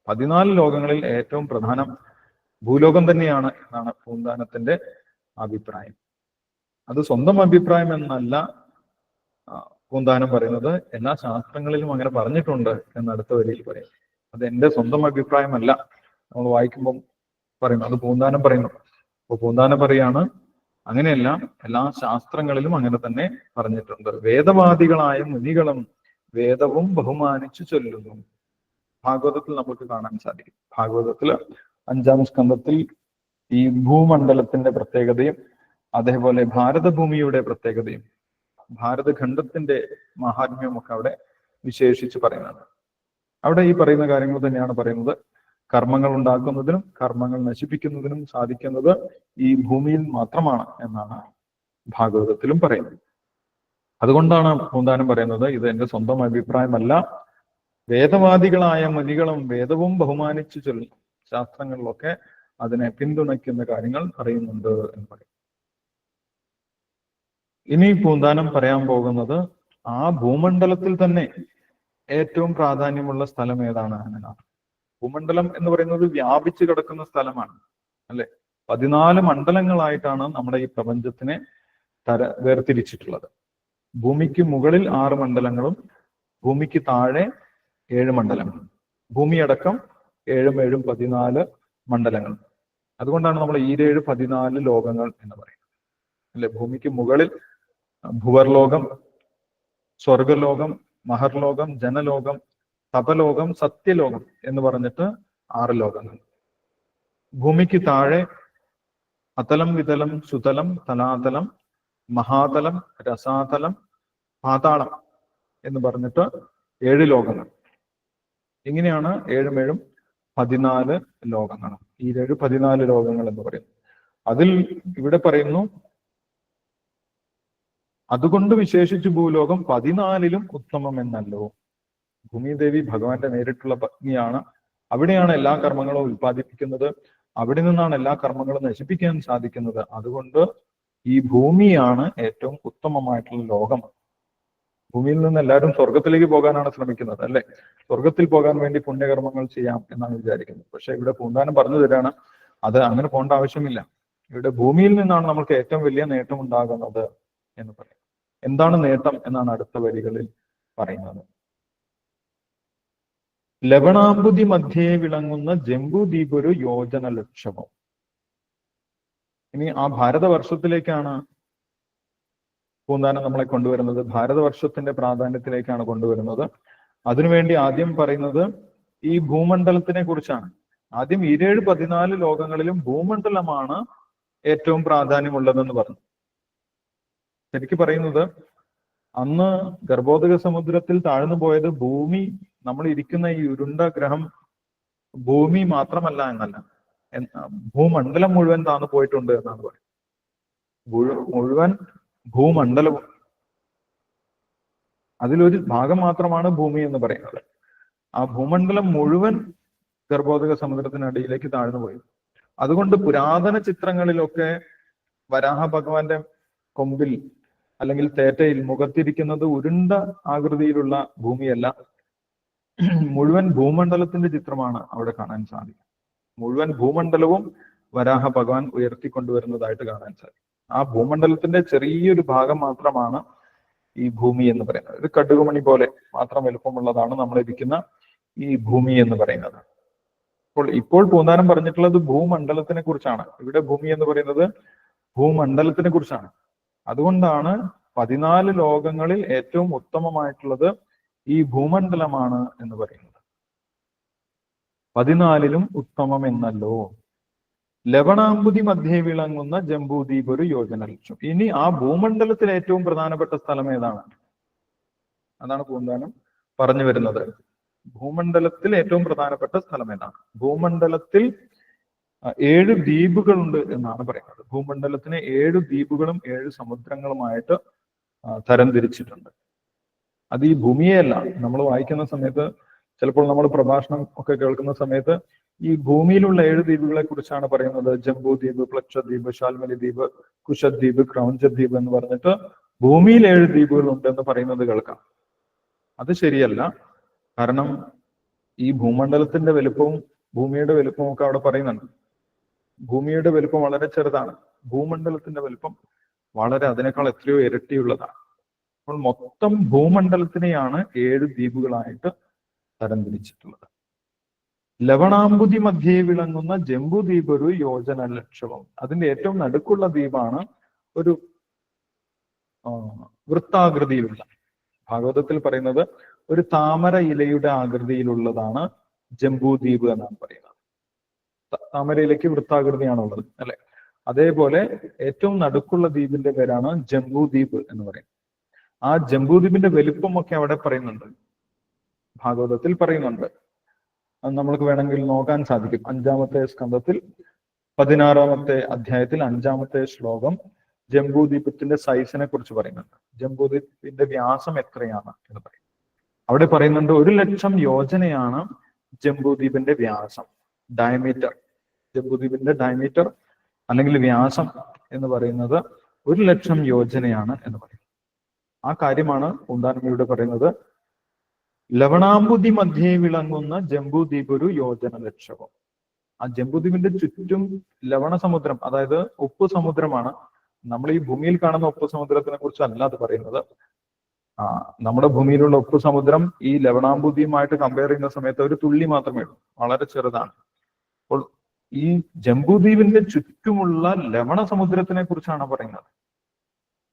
Speaker 1: 14 ലോകങ്ങളിൽ ഏറ്റവും പ്രധാനം ഭൂലോകം തന്നെയാണ് എന്നാണ് പൂന്താനത്തിന്റെ അഭിപ്രായം. അത് സ്വന്തം അഭിപ്രായം എന്നല്ല പൂന്താനം പറയുന്നത്, എല്ലാ ശാസ്ത്രങ്ങളിലും അങ്ങനെ പറഞ്ഞിട്ടുണ്ട് എന്ന് അടുത്ത വരിയിൽ പറയും. അത് എന്റെ സ്വന്തം അഭിപ്രായമല്ല, നമ്മൾ വായിക്കുമ്പം പറയുന്നു, അത് പൂന്താനം പറയുന്നു. അപ്പൊ പൂന്താനം പറയാണ് അങ്ങനെയല്ല, എല്ലാ ശാസ്ത്രങ്ങളിലും അങ്ങനെ തന്നെ പറഞ്ഞിട്ടുണ്ട്. വേദവാദികളായ മുനികളും വേദവും ബഹുമാനിച്ചു ചൊല്ലുന്നു. ഭാഗവതത്തിൽ നമുക്ക് കാണാൻ സാധിക്കും. ഭാഗവതത്തില് 5-ാം സ്കന്ധത്തിൽ ഈ ഭൂമണ്ഡലത്തിന്റെ പ്രത്യേകതയും അതേപോലെ ഭാരതഭൂമിയുടെ പ്രത്യേകതയും ഭാരതഖണ്ഡത്തിന്റെ മഹാത്മ്യവും ഒക്കെ അവിടെ വിശേഷിച്ച് പറയുന്നുണ്ട്. അവിടെ ഈ പറയുന്ന കാര്യങ്ങൾ തന്നെയാണ് പറയുന്നത്. കർമ്മങ്ങൾ ഉണ്ടാക്കുന്നതിനും കർമ്മങ്ങൾ നശിപ്പിക്കുന്നതിനും സാധിക്കുന്നത് ഈ ഭൂമിയിൽ മാത്രമാണ് എന്നാണ് ഭാഗവതത്തിലും പറയുന്നത്. അതുകൊണ്ടാണ് പൂന്താനം പറയുന്നത്, ഇത് എന്റെ സ്വന്തം അഭിപ്രായമല്ല, വേദവാദികളായ മുനികളും വേദവും ബഹുമാനിച്ചു ചൊല്ലുന്നു. ശാസ്ത്രങ്ങളിലൊക്കെ അതിനെ പിന്തുണയ്ക്കുന്ന കാര്യങ്ങൾ പറയുന്നുണ്ട് എന്ന് പറയും. ഇനി പൂന്താനം പറയാൻ പോകുന്നത് ആ ഭൂമണ്ഡലത്തിൽ തന്നെ ഏറ്റവും പ്രാധാന്യമുള്ള സ്ഥലം ഏതാണ് എന്നാണ്. ഭൂമണ്ഡലം എന്ന് പറയുന്നത് വ്യാപിച്ചു കിടക്കുന്ന സ്ഥലമാണ്, അല്ലെ? 14 മണ്ഡലങ്ങളായിട്ടാണ് നമ്മുടെ ഈ പ്രപഞ്ചത്തിനെ വേർതിരിച്ചിട്ടുള്ളത്. ഭൂമിക്ക് മുകളിൽ 6 മണ്ഡലങ്ങളും ഭൂമിക്ക് താഴെ 7 മണ്ഡലങ്ങളും, ഭൂമിയടക്കം 7 14 മണ്ഡലങ്ങൾ. അതുകൊണ്ടാണ് നമ്മൾ 14 ലോകങ്ങൾ എന്ന് പറയുന്നത്, അല്ലെ? ഭൂമിക്ക് മുകളിൽ ഭുവർലോകം, സ്വർഗലോകം, മഹർലോകം, ജനലോകം, തപലോകം, സത്യലോകം എന്ന് പറഞ്ഞിട്ട് 6 ലോകങ്ങൾ. ഭൂമിക്ക് താഴെ അതലം, വിതലം, സുതലം, തലാതലം, മഹാതലം, രസാതലം, പാതാളം എന്ന് പറഞ്ഞിട്ട് 7 ലോകങ്ങൾ. ഇങ്ങനെയാണ് 7 14 ലോകങ്ങൾ. ഈ 14 ലോകങ്ങൾ എന്ന് പറയുന്നു. അതിൽ ഇവിടെ പറയുന്നു, അതുകൊണ്ട് വിശേഷിച്ച് ഭൂലോകം 14 ഉത്തമം എന്നല്ലോ. ഭൂമിദേവി ഭഗവാന്റെ നേരിട്ടുള്ള പത്നിയാണ്. അവിടെയാണ് എല്ലാ കർമ്മങ്ങളും ഉൽപ്പാദിപ്പിക്കുന്നത്, അവിടെ നിന്നാണ് എല്ലാ കർമ്മങ്ങളും നശിപ്പിക്കാൻ സാധിക്കുന്നത്. അതുകൊണ്ട് ഈ ഭൂമിയാണ് ഏറ്റവും ഉത്തമമായിട്ടുള്ള ലോകം. ഭൂമിയിൽ നിന്ന് എല്ലാവരും സ്വർഗത്തിലേക്ക് പോകാനാണ് ശ്രമിക്കുന്നത്, അല്ലെ? സ്വർഗത്തിൽ പോകാൻ വേണ്ടി പുണ്യകർമ്മങ്ങൾ ചെയ്യാം എന്നാണ് വിചാരിക്കുന്നത്. പക്ഷെ ഇവിടെ പൂന്താനം പറഞ്ഞു തരാണ്, അത് അങ്ങനെ പോകേണ്ട ആവശ്യമില്ല. ഇവിടെ ഭൂമിയിൽ നിന്നാണ് നമുക്ക് ഏറ്റവും വലിയ നേട്ടം ഉണ്ടാകുന്നത് എന്ന് പറയും. എന്താണ് നേട്ടം എന്നാണ് അടുത്ത വരികളിൽ പറയുന്നത്. ലവണാംബുദി മധ്യേ വിളങ്ങുന്ന ജംബുദ്വീപൊരു യോജന ലക്ഷമോ. ഇനി ആ ഭാരതവർഷത്തിലേക്കാണ് പൂന്താനം നമ്മളെ കൊണ്ടുവരുന്നത്. ഭാരതവർഷത്തിന്റെ പ്രാധാന്യത്തിലേക്കാണ് കൊണ്ടുവരുന്നത്. അതിനുവേണ്ടി ആദ്യം പറയുന്നത് ഈ ഭൂമണ്ഡലത്തിനെ കുറിച്ചാണ്. ആദ്യം 14 ലോകങ്ങളിലും ഭൂമണ്ഡലമാണ് ഏറ്റവും പ്രാധാന്യമുള്ളതെന്ന് പറഞ്ഞു. ശരിക്കും പറയുന്നത് അന്ന് ഗർഭോദക സമുദ്രത്തിൽ താഴ്ന്നു പോയത് ഭൂമി, നമ്മൾ ഇരിക്കുന്ന ഈ ഉരുണ്ട ഗ്രഹം ഭൂമി മാത്രമല്ല എന്നല്ല, ഭൂമണ്ഡലം മുഴുവൻ താഴ്ന്നു പോയിട്ടുണ്ട് എന്നാണ് പറയുന്നത്. മുഴുവൻ ഭൂമണ്ഡലവും, അതിലൊരു ഭാഗം മാത്രമാണ് ഭൂമി എന്ന് പറയുന്നത്. ആ ഭൂമണ്ഡലം മുഴുവൻ ഗർഭോദക സമുദ്രത്തിനടിയിലേക്ക് താഴ്ന്നു പോയി. അതുകൊണ്ട് പുരാതന ചിത്രങ്ങളിലൊക്കെ വരാഹ ഭഗവാന്റെ കൊമ്പിൽ അല്ലെങ്കിൽ തേറ്റയിൽ മുഖത്തിരിക്കുന്നത് ഉരുണ്ട ആകൃതിയിലുള്ള ഭൂമിയല്ല, മുഴുവൻ ഭൂമണ്ഡലത്തിന്റെ ചിത്രമാണ് അവിടെ കാണാൻ സാധിക്കും. മുഴുവൻ ഭൂമണ്ഡലവും വരാഹ ഭഗവാൻ ഉയർത്തിക്കൊണ്ടുവരുന്നതായിട്ട് കാണാൻ സാധിക്കും. ആ ഭൂമണ്ഡലത്തിന്റെ ചെറിയൊരു ഭാഗം മാത്രമാണ് ഈ ഭൂമി എന്ന് പറയുന്നത്. ഒരു കടുകുമണി പോലെ മാത്രം വലുപ്പമുള്ളതാണ് നമ്മൾ ഇരിക്കുന്ന ഈ ഭൂമി എന്ന് പറയുന്നത്. ഇപ്പോൾ പൂന്താനം പറഞ്ഞിട്ടുള്ളത് ഭൂമണ്ഡലത്തിനെ കുറിച്ചാണ്. ഇവിടെ ഭൂമി എന്ന് പറയുന്നത് ഭൂമണ്ഡലത്തിനെ കുറിച്ചാണ്. അതുകൊണ്ടാണ് 14 ലോകങ്ങളിൽ ഏറ്റവും ഉത്തമമായിട്ടുള്ളത് ഈ ഭൂമണ്ഡലമാണ് എന്ന് പറയുന്നത്. 14ലും ഉത്തമം എന്നല്ലോ. ലവണാംബുതി മധ്യേ വിളങ്ങുന്ന ജംബൂദ്വീപ് ഒരു യോജന ലക്ഷ്യം. ഇനി ആ ഭൂമണ്ഡലത്തിൽ ഏറ്റവും പ്രധാനപ്പെട്ട സ്ഥലം ഏതാണ്? അതാണ് പൂന്താനം പറഞ്ഞു വരുന്നത്. ഭൂമണ്ഡലത്തിൽ ഏറ്റവും പ്രധാനപ്പെട്ട സ്ഥലം ഏതാണ്? ഭൂമണ്ഡലത്തിൽ 7 ദ്വീപുകളുണ്ട് എന്നാണ് പറയുന്നത്. ഭൂമണ്ഡലത്തിന് 7 ദ്വീപുകളും 7 സമുദ്രങ്ങളുമായിട്ട് തരംതിരിച്ചിട്ടുണ്ട്. അത് ഈ ഭൂമിയെയല്ല. നമ്മൾ വായിക്കുന്ന സമയത്ത്, ചിലപ്പോൾ നമ്മൾ പ്രഭാഷണം ഒക്കെ കേൾക്കുന്ന സമയത്ത് ഈ ഭൂമിയിലുള്ള 7 ദ്വീപുകളെ കുറിച്ചാണ് പറയുന്നത്. ജംബൂദ്വീപ്, പ്ലക്ഷദ്വീപ്, ശാൽമലി ദ്വീപ്, കുശദ്വീപ്, ക്രൗഞ്ചദ്വീപ് എന്ന് പറഞ്ഞിട്ട് ഭൂമിയിൽ 7 ദ്വീപുകൾ ഉണ്ടെന്ന് പറയുന്നത് കേൾക്കാം. അത് ശരിയല്ല. കാരണം ഈ ഭൂമണ്ഡലത്തിന്റെ വലുപ്പവും ഭൂമിയുടെ വലുപ്പവും ഒക്കെ അവിടെ പറയുന്നുണ്ട്. ഭൂമിയുടെ വലുപ്പം വളരെ ചെറുതാണ്, ഭൂമണ്ഡലത്തിന്റെ വലുപ്പം വളരെ അതിനേക്കാൾ എത്രയോ ഇരട്ടിയുള്ളതാണ്. അപ്പോൾ മൊത്തം ഭൂമണ്ഡലത്തിനെയാണ് 7 ദ്വീപുകളായിട്ട് തരംതിരിച്ചിട്ടുള്ളത്. ലവണാംബുതി മധ്യേ വിളങ്ങുന്ന ജംബൂദ്വീപ് ഒരു യോജന ലക്ഷവും. അതിന്റെ ഏറ്റവും നടുക്കുള്ള ദ്വീപാണ് ഒരു വൃത്താകൃതിയിലുള്ള, ഭാഗവതത്തിൽ പറയുന്നത് ഒരു താമര ഇലയുടെ ആകൃതിയിലുള്ളതാണ് ജംബൂദ്വീപ് എന്നാണ് പറയുന്നത്. താമര ഇലയ്ക്ക് വൃത്താകൃതിയാണുള്ളത് അല്ലെ. അതേപോലെ ഏറ്റവും നടുക്കുള്ള ദ്വീപിന്റെ പേരാണ് ജംബൂദ്വീപ് എന്ന് പറയുന്നത്. ആ ജംബൂദ്വീപിന്റെ വലിപ്പമൊക്കെ അവിടെ പറയുന്നുണ്ട്, ഭാഗവതത്തിൽ പറയുന്നുണ്ട്. അത് നമ്മൾക്ക് വേണമെങ്കിൽ നോക്കാൻ സാധിക്കും. 5-ാമത്തെ സ്കന്ധത്തിൽ 16-ാമത്തെ അധ്യായത്തിൽ 5-ാമത്തെ ശ്ലോകം ജംബൂദ്വീപത്തിന്റെ സൈസിനെ കുറിച്ച് പറയുന്നുണ്ട്. ജംബൂദ്വീപിന്റെ വ്യാസം എത്രയാണ് എന്ന് പറയും. അവിടെ പറയുന്നുണ്ട് 1,00,000 യോജനയാണ് ജംബൂദ്വീപിന്റെ വ്യാസം, ഡയമീറ്റർ. ജംബൂദ്വീപിന്റെ ഡയമീറ്റർ അല്ലെങ്കിൽ വ്യാസം എന്ന് പറയുന്നത് 1,00,000 യോജനയാണ് എന്ന് പറയും. ആ കാര്യമാണ് പൂന്താനം ഇവിടെ പറയുന്നത്. ലവണാംബുതി മധ്യേ വിളങ്ങുന്ന ജംബൂദ്വീപ് ഒരു യോജന ലക്ഷവും. ആ ജംബൂദ്വീപിന്റെ ചുറ്റും ലവണ സമുദ്രം, അതായത് ഉപ്പ് സമുദ്രമാണ്. നമ്മൾ ഈ ഭൂമിയിൽ കാണുന്ന ഉപ്പ് സമുദ്രത്തിനെ കുറിച്ചല്ല അത് പറയുന്നത്. നമ്മുടെ ഭൂമിയിലുള്ള ഉപ്പ് സമുദ്രം ഈ ലവണാംബുതിയുമായിട്ട് കമ്പയർ ചെയ്യുന്ന സമയത്ത് ഒരു തുള്ളി മാത്രമേ ഉള്ളൂ, വളരെ ചെറുതാണ്. അപ്പോൾ ഈ ജംബൂദ്വീപിന്റെ ചുറ്റുമുള്ള ലവണ സമുദ്രത്തിനെ കുറിച്ചാണ് പറയുന്നത്.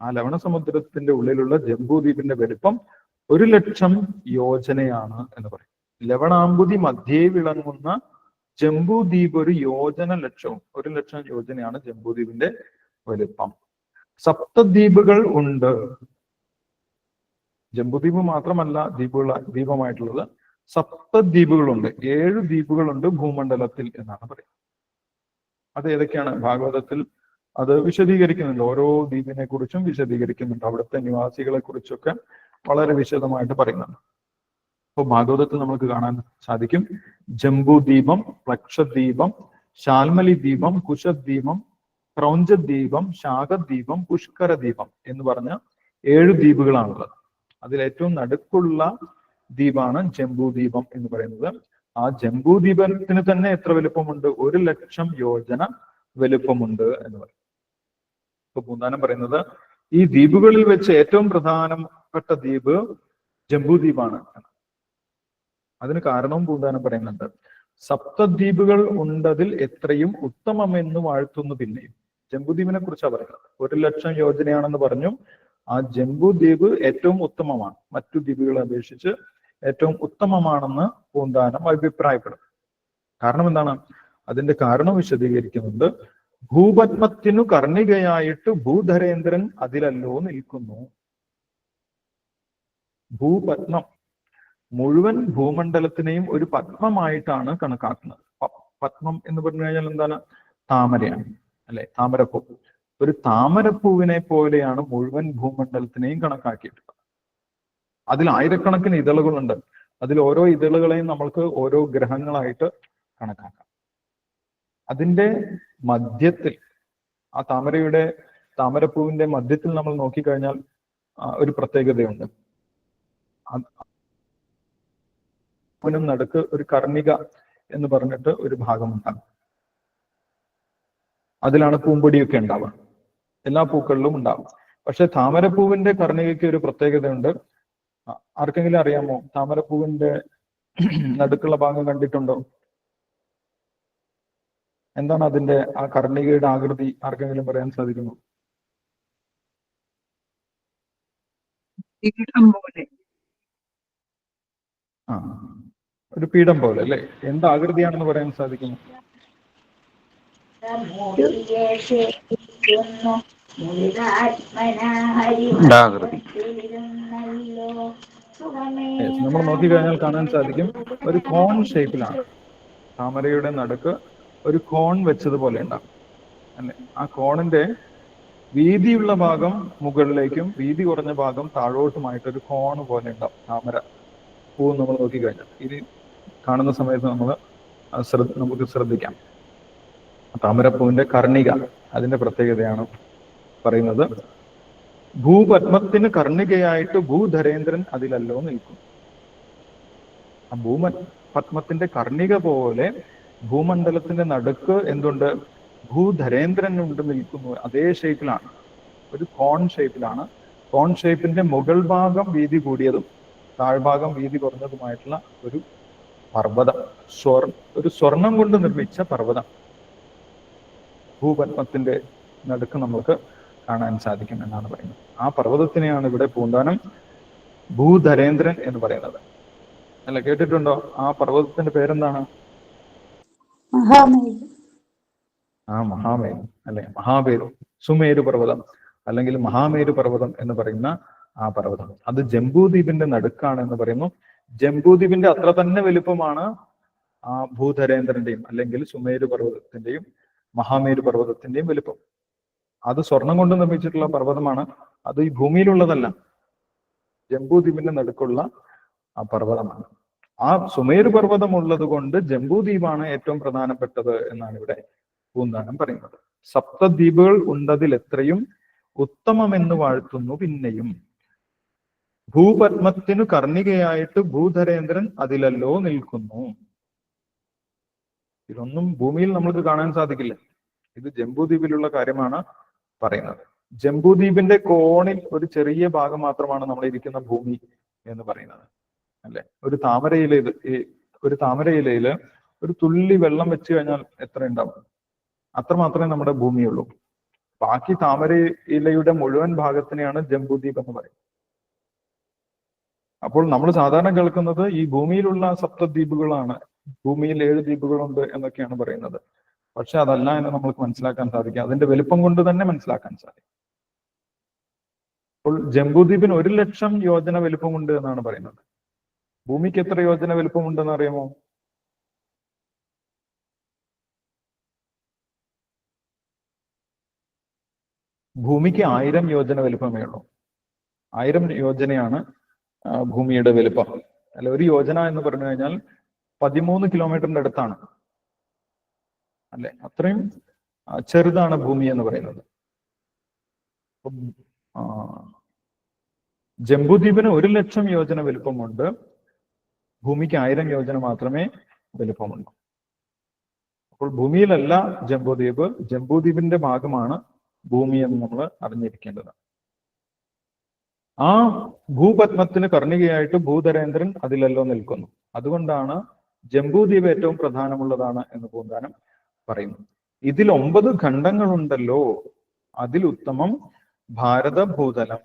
Speaker 1: ആ ലവണ സമുദ്രത്തിന്റെ ഉള്ളിലുള്ള ജംബൂദ്വീപിന്റെ വലിപ്പം 1,00,000 യോജനയാണ് എന്ന് പറയും. ലവണാംബുതി മധ്യേ വിളങ്ങുന്ന ജംബൂദ്വീപ് ഒരു യോജന ലക്ഷവും. 1,00,000 യോജനയാണ് ജംബൂദ്വീപിന്റെ വലിപ്പം. സപ്തദ്വീപുകൾ ഉണ്ട്. ജംബൂദ്വീപ് മാത്രമല്ല ദ്വീപമായിട്ടുള്ളത്, സപ്തദ്വീപുകളുണ്ട്. 7 ദ്വീപുകളുണ്ട് ഭൂമണ്ഡലത്തിൽ എന്നാണ് പറയുന്നത്. അത് ഏതൊക്കെയാണ്? ഭാഗവതത്തിൽ അത് വിശദീകരിക്കുന്നുണ്ട്. ഓരോ ദ്വീപിനെ കുറിച്ചും വിശദീകരിക്കുന്നുണ്ട്. അവിടുത്തെ നിവാസികളെ കുറിച്ചൊക്കെ വളരെ വിശദമായിട്ട് പറയുന്നുണ്ട്. അപ്പോൾ ഭാഗവതത്തിൽ നമുക്ക് കാണാൻ സാധിക്കും ജംബൂദ്വീപം, പ്ലക്ഷദ്വീപം, ശാൽമലി ദ്വീപം, കുശദ്വീപം, ക്രൗഞ്ചദ്വീപം, ശാഖദ്വീപം, പുഷ്കരദ്വീപം എന്ന് പറഞ്ഞ 7 ദ്വീപുകളാണുള്ളത്. അതിൽ ഏറ്റവും നടുക്കുള്ള ദ്വീപാണ് ജംബൂദ്വീപം എന്ന് പറയുന്നത്. ആ ജംബൂദ്വീപത്തിന് തന്നെ എത്ര വലുപ്പമുണ്ട്? 1,00,000 യോജന വലുപ്പമുണ്ട് എന്ന് പറയും. ഇപ്പൊ പൂന്താനം പറയുന്നത് ഈ ദ്വീപുകളിൽ വെച്ച് ഏറ്റവും പ്രധാനപ്പെട്ട ദ്വീപ് ജംബൂദ്വീപാണ്. അതിന് കാരണവും പൂന്താനം പറയുന്നുണ്ട്. സപ്തദ്വീപുകൾ ഉണ്ടതിൽ എത്രയും ഉത്തമമെന്ന് വാഴ്ത്തുന്നു. പിന്നെയും ജംബൂദ്വീപിനെ കുറിച്ചാണ് പറയുന്നത്. 1,00,000 യോജനയാണെന്ന് പറഞ്ഞു. ആ ജംബൂദ്വീപ് ഏറ്റവും ഉത്തമമാണ്, മറ്റു ദ്വീപുകളെ അപേക്ഷിച്ച് ഏറ്റവും ഉത്തമമാണെന്ന് പൂന്താനം അഭിപ്രായപ്പെടും. കാരണം എന്താണ്? അതിന്റെ കാരണം വിശദീകരിക്കുന്നുണ്ട്. ഭൂപത്മത്തിനു കർണികയായിട്ട് ഭൂധരേന്ദ്രൻ അതിലല്ലോ നിൽക്കുന്നു. ഭൂപത്മം മുഴുവൻ ഭൂമണ്ഡലത്തിനെയും ഒരു പത്മമായിട്ടാണ് കണക്കാക്കുന്നത്. പത്മം എന്ന് പറഞ്ഞു കഴിഞ്ഞാൽ എന്താണ്? താമരയാണ്, അല്ലെ? താമരപ്പൂ. ഒരു താമരപ്പൂവിനെ പോലെയാണ് മുഴുവൻ ഭൂമണ്ഡലത്തിനെയും കണക്കാക്കിയിട്ടുള്ളത്. അതിൽ ആയിരക്കണക്കിന് ഇതളുകളുണ്ട്. അതിൽ ഓരോ ഇതളുകളെയും നമ്മൾക്ക് ഓരോ ഗ്രഹങ്ങളായിട്ട് കണക്കാക്കാം. അതിന്റെ മധ്യത്തിൽ, ആ താമരപ്പൂവിന്റെ മധ്യത്തിൽ നമ്മൾ നോക്കിക്കഴിഞ്ഞാൽ ഒരു പ്രത്യേകതയുണ്ട്. നും നടുക്ക് ഒരു കർണിക എന്ന് പറഞ്ഞിട്ട് ഒരു ഭാഗമുണ്ടാകും. അതിലാണ് പൂമ്പൊടിയൊക്കെ ഉണ്ടാവുക. എല്ലാ പൂക്കളിലും ഉണ്ടാവും. പക്ഷെ താമരപ്പൂവിന്റെ കർണികയ്ക്ക് ഒരു പ്രത്യേകതയുണ്ട്. ആർക്കെങ്കിലും അറിയാമോ? താമരപ്പൂവിന്റെ നടുക്കുള്ള ഭാഗം കണ്ടിട്ടുണ്ടോ? എന്താണ് അതിന്റെ ആ കർണികയുടെ ആകൃതി? ആർക്കെങ്കിലും പറയാൻ സാധിക്കുമോ? ആ, ഒരു പീഠം പോലെ അല്ലേ? എന്ത് ആകൃതിയാണെന്ന് പറയാൻ സാധിക്കുമോ? നമ്മൾ നോക്കിക്കഴിഞ്ഞാൽ കാണാൻ സാധിക്കും, ഒരു കോൺ ഷേപ്പിലാണ്. താമരയുടെ നടുക്ക് ഒരു കോൺ വെച്ചതുപോലെ ഉണ്ടാകും, അല്ലെ? ആ കോണിന്റെ വീതിയുള്ള ഭാഗം മുകളിലേക്കും വീതി കുറഞ്ഞ ഭാഗം താഴോട്ടുമായിട്ടൊരു കോൺ പോലെ ഉണ്ടാവും താമര പൂ. നമ്മൾ നോക്കിക്കഴിഞ്ഞാൽ ഇത് കാണുന്ന സമയത്ത് നമുക്ക് ശ്രദ്ധിക്കാം. താമരപ്പൂവിന്റെ കർണിക, അതിന്റെ പ്രത്യേകതയാണ് പറയുന്നത്. ഭൂപത്മത്തിന് കർണികയായിട്ട് ഭൂധരേന്ദ്രൻ അതിലല്ലോ നിൽക്കും. ആ പത്മത്തിന്റെ കർണിക പോലെ ഭൂമണ്ഡലത്തിന്റെ നടുക്ക് എന്തുണ്ട്? ഭൂധരേന്ദ്രൻ കൊണ്ട് നിൽക്കുന്നു. അതേ ഷേപ്പിലാണ്, ഒരു കോൺ ഷേപ്പിലാണ്. കോൺ ഷേപ്പിന്റെ മുകൾ ഭാഗം വീതി കൂടിയതും താഴ്ഭാഗം വീതി കുറഞ്ഞതുമായിട്ടുള്ള ഒരു പർവ്വതം, ഒരു സ്വർണം കൊണ്ട് നിർമ്മിച്ച പർവ്വതം ഭൂപത്മത്തിന്റെ നടുക്ക് നമുക്ക് കാണാൻ സാധിക്കും എന്നാണ് പറയുന്നത്. ആ പർവ്വതത്തിനെയാണ് ഇവിടെ പൂന്താനം ഭൂധരേന്ദ്രൻ എന്ന് പറയുന്നത്. അല്ല, കേട്ടിട്ടുണ്ടോ? ആ പർവ്വതത്തിന്റെ പേരെന്താണ്? മഹാമേരു, അല്ലെ? മഹാമേരു, സുമേരു പർവ്വതം അല്ലെങ്കിൽ മഹാമേരു പർവ്വതം എന്ന് പറയുന്ന ആ പർവ്വതം, അത് ജംബൂദ്വീപിന്റെ നടുക്കാണ് എന്ന് പറയുന്നു. ജംബൂദ്വീപിന്റെ അത്ര തന്നെ വലുപ്പമാണ് ആ ഭൂധരേന്ദ്രന്റെയും അല്ലെങ്കിൽ സുമേരു പർവ്വതത്തിന്റെയും മഹാമേരു പർവ്വതത്തിന്റെയും വലുപ്പം. അത് സ്വർണം കൊണ്ട് നിർമ്മിച്ചിട്ടുള്ള പർവ്വതമാണ്. അത് ഈ ഭൂമിയിലുള്ളതല്ല, ജംബൂദ്വീപിന്റെ നടുക്കുള്ള ആ പർവ്വതമാണ്. ആ സുമേരു പർവ്വതം ഉള്ളത് കൊണ്ട് ജംബൂദ്വീപാണ് ഏറ്റവും പ്രധാനപ്പെട്ടത് എന്നാണ് ഇവിടെ പൂന്താനം പറയുന്നത്. സപ്തദ്വീപുകൾ ഉണ്ടതിൽ എത്രയും ഉത്തമമെന്ന് വാഴ്ത്തുന്നു പിന്നെയും. ഭൂപത്മത്തിനു കർണികയായിട്ട് ഭൂധരേന്ദ്രൻ അതിലല്ലോ നിൽക്കുന്നു. ഇതൊന്നും ഭൂമിയിൽ നമ്മൾക്ക് കാണാൻ സാധിക്കില്ല. ഇത് ജംബൂദ്വീപിലുള്ള കാര്യമാണ് പറയുന്നത്. ജംബൂദ്വീപിന്റെ കോണിൽ ഒരു ചെറിയ ഭാഗം മാത്രമാണ് നമ്മൾ ഇരിക്കുന്ന ഭൂമി എന്ന് പറയുന്നത്, അല്ലെ? ഒരു താമരയിലയില് ഒരു തുള്ളി വെള്ളം വെച്ച് കഴിഞ്ഞാൽ എത്ര ഉണ്ടാവും? അത്ര മാത്രമേ നമ്മുടെ ഭൂമിയുള്ളൂ. ബാക്കി താമരയിലയുടെ മുഴുവൻ ഭാഗത്തിനെയാണ് ജംബൂദ്വീപ് എന്ന് പറയുന്നത്. അപ്പോൾ നമ്മൾ സാധാരണ കേൾക്കുന്നത് ഈ ഭൂമിയിലുള്ള സപ്തദ്വീപുകളാണ്, ഭൂമിയിൽ 7 ദ്വീപുകളുണ്ട് എന്നൊക്കെയാണ് പറയുന്നത്. പക്ഷെ അതല്ല എന്ന് നമ്മൾക്ക് മനസ്സിലാക്കാൻ സാധിക്കും. അതിന്റെ വലുപ്പം കൊണ്ട് തന്നെ മനസ്സിലാക്കാൻ സാധിക്കും. അപ്പോൾ ജംബൂദ്വീപിന് 1,00,000 യോജന വലുപ്പമുണ്ട് എന്നാണ് പറയുന്നത്. ഭൂമിക്ക് എത്ര യോജന വലുപ്പമുണ്ടെന്ന് അറിയാമോ? ഭൂമിക്ക് 1000 യോജന വലുപ്പമേ ഉള്ളൂ. 1000 യോജനയാണ് ഭൂമിയുടെ വലുപ്പം. അല്ല, ഒരു യോജന എന്ന് പറഞ്ഞു കഴിഞ്ഞാൽ 13 കിലോമീറ്ററിന്റെ അടുത്താണ്, അല്ലെ? അത്രയും ചെറുതാണ് ഭൂമി എന്ന് പറയുന്നത്. ജംബൂദ്വീപിന് 1,00,000 യോജന വലുപ്പമുണ്ട്. ഭൂമിക്ക് 1000 യോജന മാത്രമേ വലുപ്പമുള്ളൂ. അപ്പോൾ ഭൂമിയിലല്ല ജംബൂദ്വീപ്, ജംബൂദ്വീപിന്റെ ഭാഗമാണ് ഭൂമി എന്ന് നമ്മൾ അറിഞ്ഞിരിക്കേണ്ടത്. ആ ഭൂപത്മത്തിന് കർണികയായിട്ട് ഭൂധരേന്ദ്രൻ അതിലല്ലോ നിൽക്കുന്നു. അതുകൊണ്ടാണ് ജംബൂദ്വീപ് ഏറ്റവും പ്രധാനമുള്ളതാണ് എന്ന് പൂന്താനം പറയുന്നു. ഇതിൽ 9 ഖണ്ഡങ്ങളുണ്ടല്ലോ, അതിൽ ഉത്തമം ഭാരത ഭൂതലം.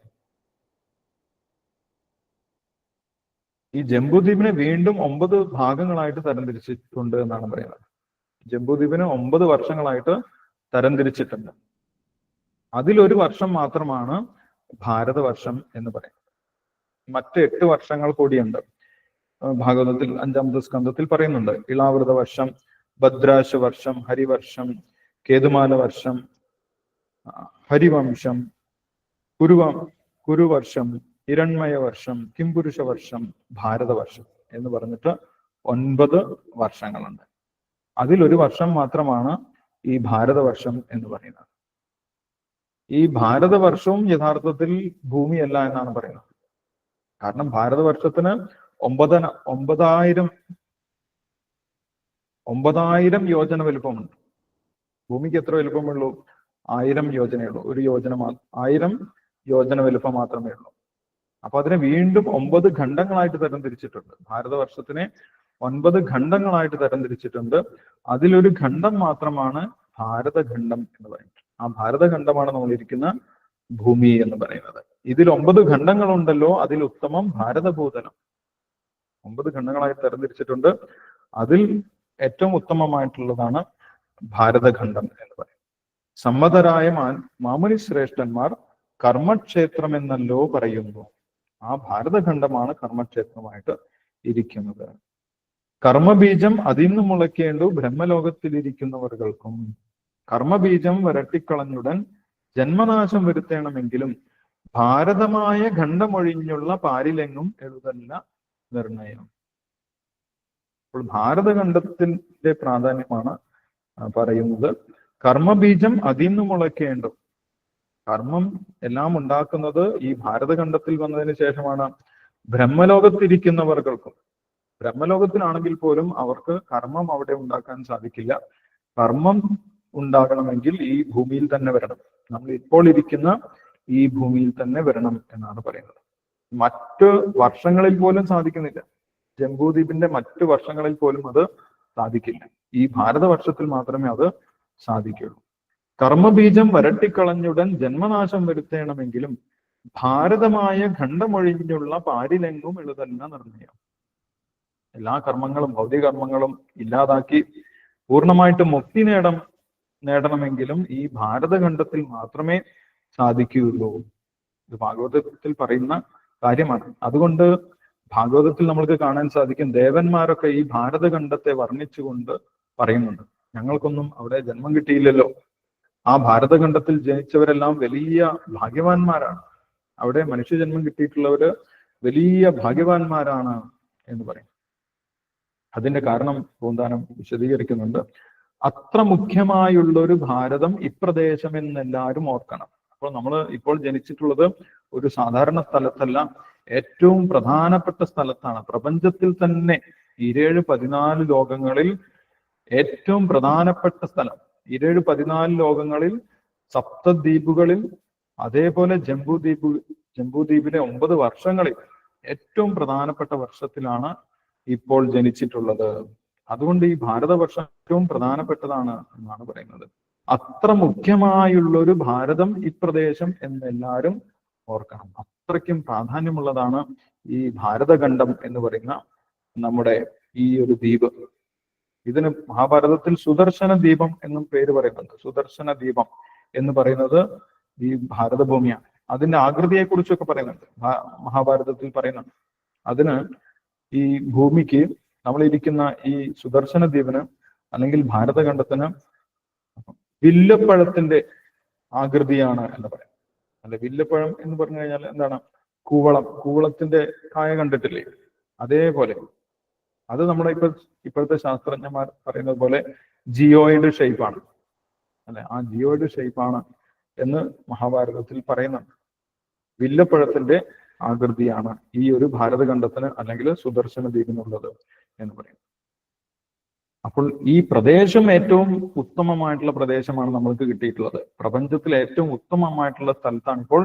Speaker 1: ഈ ജംബൂദ്വീപിനെ വീണ്ടും 9 ഭാഗങ്ങളായിട്ട് തരംതിരിച്ചിട്ടുണ്ട് എന്നാണ് പറയുന്നത്. ജംബൂദ്വീപിന് 9 വർഷങ്ങളായിട്ട് തരംതിരിച്ചിട്ടുണ്ട്. അതിലൊരു വർഷം മാത്രമാണ് ഭാരതവർഷം എന്ന് പറയുന്നത്. മറ്റ് 8 വർഷങ്ങൾ കൂടിയുണ്ട്. ഭാഗവതത്തിൽ 5ാമത്തെ സ്കന്ധത്തിൽ പറയുന്നുണ്ട്. ഇളാവൃത വർഷം, ഭദ്രാശ വർഷം, ഹരിവർഷം, കേതുമാല വർഷം, ഹരിവംശം, കുരുവർഷം, ഹിരൺമയ വർഷം, കിംപുരുഷ വർഷം, ഭാരതവർഷം എന്ന് പറഞ്ഞിട്ട് 9 വർഷങ്ങളുണ്ട്. അതിലൊരു വർഷം മാത്രമാണ് ഈ ഭാരതവർഷം എന്ന് പറയുന്നത്. ഈ ഭാരതവർഷവും യഥാർത്ഥത്തിൽ ഭൂമിയല്ല എന്നാണ് പറയുന്നത്. കാരണം ഭാരതവർഷത്തിന് 9,000 യോജന വലുപ്പമുണ്ട്. ഭൂമിക്ക് എത്ര വലുപ്പമുള്ളൂ? 1000 യോജനയുള്ളൂ. ഒരു യോജന 1000 യോജന വലുപ്പം മാത്രമേ ഉള്ളൂ. അപ്പൊ അതിനെ വീണ്ടും 9 ഖണ്ഡങ്ങളായിട്ട് തരംതിരിച്ചിട്ടുണ്ട്. ഭാരതവർഷത്തിനെ 9 ഖണ്ഡങ്ങളായിട്ട് തരംതിരിച്ചിട്ടുണ്ട്. അതിലൊരു ഖണ്ഡം മാത്രമാണ് ഭാരതഖണ്ഡം എന്ന് പറയുന്നത്. ആ ഭാരതഖണ്ഡമാണ് നമ്മൾ ഇരിക്കുന്ന ഭൂമി എന്ന് പറയുന്നത്. ഇതിൽ 9 ഖണ്ഡങ്ങളുണ്ടല്ലോ, അതിൽ ഉത്തമം ഭാരതഭൂതലം. 9 ഖണ്ഡങ്ങളായി തരംതിരിച്ചിട്ടുണ്ട്. അതിൽ ഏറ്റവും ഉത്തമമായിട്ടുള്ളതാണ് ഭാരതഖണ്ഡം എന്ന് പറയുന്നത്. സമ്മതരായ മാമുനി ശ്രേഷ്ഠന്മാർ കർമ്മക്ഷേത്രം എന്നല്ലോ പറയുന്നു. ആ ഭാരതഖണ്ഡമാണ് കർമ്മക്ഷേത്രമായിട്ട് ഇരിക്കുന്നത്. കർമ്മബീജം അതിന്ന് മുളയ്ക്കേണ്ടു ബ്രഹ്മലോകത്തിലിരിക്കുന്നവർക്കും. കർമ്മബീജം വരട്ടിക്കളഞ്ഞുടൻ ജന്മനാശം വരുത്തണമെങ്കിലും ഭാരതമായ ഖണ്ഡമൊഴിഞ്ഞുള്ള പാരിലെങ്ങും എഴുതല്ല നിർണയം. അപ്പോൾ ഭാരതഖണ്ഡത്തിന്റെ പ്രാധാന്യമാണ് പറയുന്നത്. കർമ്മബീജം അതിന്ന് മുളയ്ക്കേണ്ടു. കർമ്മം എല്ലാം ഉണ്ടാക്കുന്നത് ഈ ഭാരതഖണ്ഡത്തിൽ വന്നതിന് ശേഷമാണ്. ബ്രഹ്മലോകത്തിരിക്കുന്നവർക്കും, ബ്രഹ്മലോകത്തിലാണെങ്കിൽ പോലും അവർക്ക് കർമ്മം അവിടെ ഉണ്ടാക്കാൻ സാധിക്കില്ല. കർമ്മം ഉണ്ടാകണമെങ്കിൽ ഈ ഭൂമിയിൽ തന്നെ വരണം. നമ്മൾ ഇപ്പോൾ ഇരിക്കുന്ന ഈ ഭൂമിയിൽ തന്നെ വരണം എന്നാണ് പറയുന്നത്. മറ്റ് വർഷങ്ങളിൽ പോലും സാധിക്കുന്നില്ല. ജംബൂദ്വീപിന്റെ മറ്റു വർഷങ്ങളിൽ പോലും അത് സാധിക്കില്ല. ഈ ഭാരതവർഷത്തിൽ മാത്രമേ അത് സാധിക്കുള്ളൂ. കർമ്മബീജം വരട്ടിക്കളഞ്ഞുടൻ ജന്മനാശം വരുത്തണമെങ്കിലും ഭാരതമായ ഖണ്ഡമൊഴിഞ്ഞുള്ള പാരിലെങ്ങും എഴുതല്ല നിർണയം. എല്ലാ കർമ്മങ്ങളും ഭൗതിക കർമ്മങ്ങളും ഇല്ലാതാക്കി പൂർണ്ണമായിട്ട് മുക്തി നേടണമെങ്കിലും ഈ ഭാരതഖണ്ഡത്തിൽ മാത്രമേ സാധിക്കുകയുള്ളൂ. ഇത് ഭാഗവതത്തിൽ പറയുന്ന കാര്യമാണ്. അതുകൊണ്ട് ഭാഗവതത്തിൽ നമ്മൾക്ക് കാണാൻ സാധിക്കും, ദേവന്മാരൊക്കെ ഈ ഭാരതഖണ്ഡത്തെ വർണ്ണിച്ചുകൊണ്ട് പറയുന്നുണ്ട്, ഞങ്ങൾക്കൊന്നും അവിടെ ജന്മം കിട്ടിയില്ലല്ലോ. ആ ഭാരതഖണ്ഡത്തിൽ ജനിച്ചവരെല്ലാം വലിയ ഭാഗ്യവാന്മാരാണ്. അവിടെ മനുഷ്യജന്മം കിട്ടിയിട്ടുള്ളവര് വലിയ ഭാഗ്യവാന്മാരാണ് എന്ന് പറയും. അതിന്റെ കാരണം പൂന്താനം വിശദീകരിക്കുന്നുണ്ട്. അത്ര മുഖ്യമായുള്ളൊരു ഭാരതം ഇപ്രദേശം എന്നെല്ലാവരും ഓർക്കണം. അപ്പോൾ നമ്മൾ ഇപ്പോൾ ജനിച്ചിട്ടുള്ളത് ഒരു സാധാരണ സ്ഥലത്തല്ല, ഏറ്റവും പ്രധാനപ്പെട്ട സ്ഥലത്താണ്. പ്രപഞ്ചത്തിൽ തന്നെ 14 ലോകങ്ങളിൽ ഏറ്റവും പ്രധാനപ്പെട്ട സ്ഥലം. 14 ലോകങ്ങളിൽ, സപ്തദ്വീപുകളിൽ, അതേപോലെ ജംബൂദ്വീപിലെ 9 വർഷങ്ങളിൽ ഏറ്റവും പ്രധാനപ്പെട്ട വർഷത്തിലാണ് ഇപ്പോൾ ജനിച്ചിട്ടുള്ളത്. അതുകൊണ്ട് ഈ ഭാരതവർഷം ഏറ്റവും പ്രധാനപ്പെട്ടതാണ് എന്നാണ് പറയുന്നത്. അത്ര മുഖ്യമായുള്ളൊരു ഭാരതം ഇപ്രദേശം എന്നെല്ലാവരും ഓർക്കണം. അത്രയ്ക്കും പ്രാധാന്യമുള്ളതാണ് ഈ ഭാരതഖണ്ഡം എന്ന് പറയുന്ന നമ്മുടെ ഈ ഒരു ദ്വീപ്. ഇതിന് മഹാഭാരതത്തിൽ സുദർശന ദീപം എന്നും പേര് പറയുന്നുണ്ട്. സുദർശന ദീപം എന്ന് പറയുന്നത് ഈ ഭാരതഭൂമിയാണ്. അതിന്റെ ആകൃതിയെ കുറിച്ചൊക്കെ പറയുന്നുണ്ട്, മഹാഭാരതത്തിൽ പറയുന്നുണ്ട്. അതിന് ഈ ഭൂമിക്ക്, നമ്മളിരിക്കുന്ന ഈ സുദർശന ദ്വീപിന് അല്ലെങ്കിൽ ഭാരതഖണ്ഡത്തിന് വില്ലപ്പഴത്തിന്റെ ആകൃതിയാണ് എന്ന് പറയാം. അല്ലെ, വില്ലപ്പഴം എന്ന് പറഞ്ഞു കഴിഞ്ഞാൽ എന്താണ്? കൂവളത്തിന്റെ കായ കണ്ടിട്ടില്ലേ? അതേപോലെ അത് നമ്മുടെ ഇപ്പോഴത്തെ ശാസ്ത്രജ്ഞന്മാർ പറയുന്നത് പോലെ ജിയോയിഡ് ഷേപ്പാണ്. അല്ലെ, ആ ജിയോയിഡ് ഷേപ്പാണ് എന്ന് മഹാഭാരതത്തിൽ പറയുന്നുണ്ട്. വില്ലപ്പഴത്തിന്റെ ആകൃതിയാണ് ഈ ഒരു ഭാരതഖണ്ഡത്തിന് അല്ലെങ്കിൽ സുദർശന ദ്വീപിനുള്ളത് എന്ന് പറയും. അപ്പോൾ ഈ പ്രദേശം ഏറ്റവും ഉത്തമമായിട്ടുള്ള പ്രദേശമാണ് നമ്മൾക്ക് കിട്ടിയിട്ടുള്ളത്. പ്രപഞ്ചത്തിലെ ഏറ്റവും ഉത്തമമായിട്ടുള്ള സ്ഥലത്താണ് ഇപ്പോൾ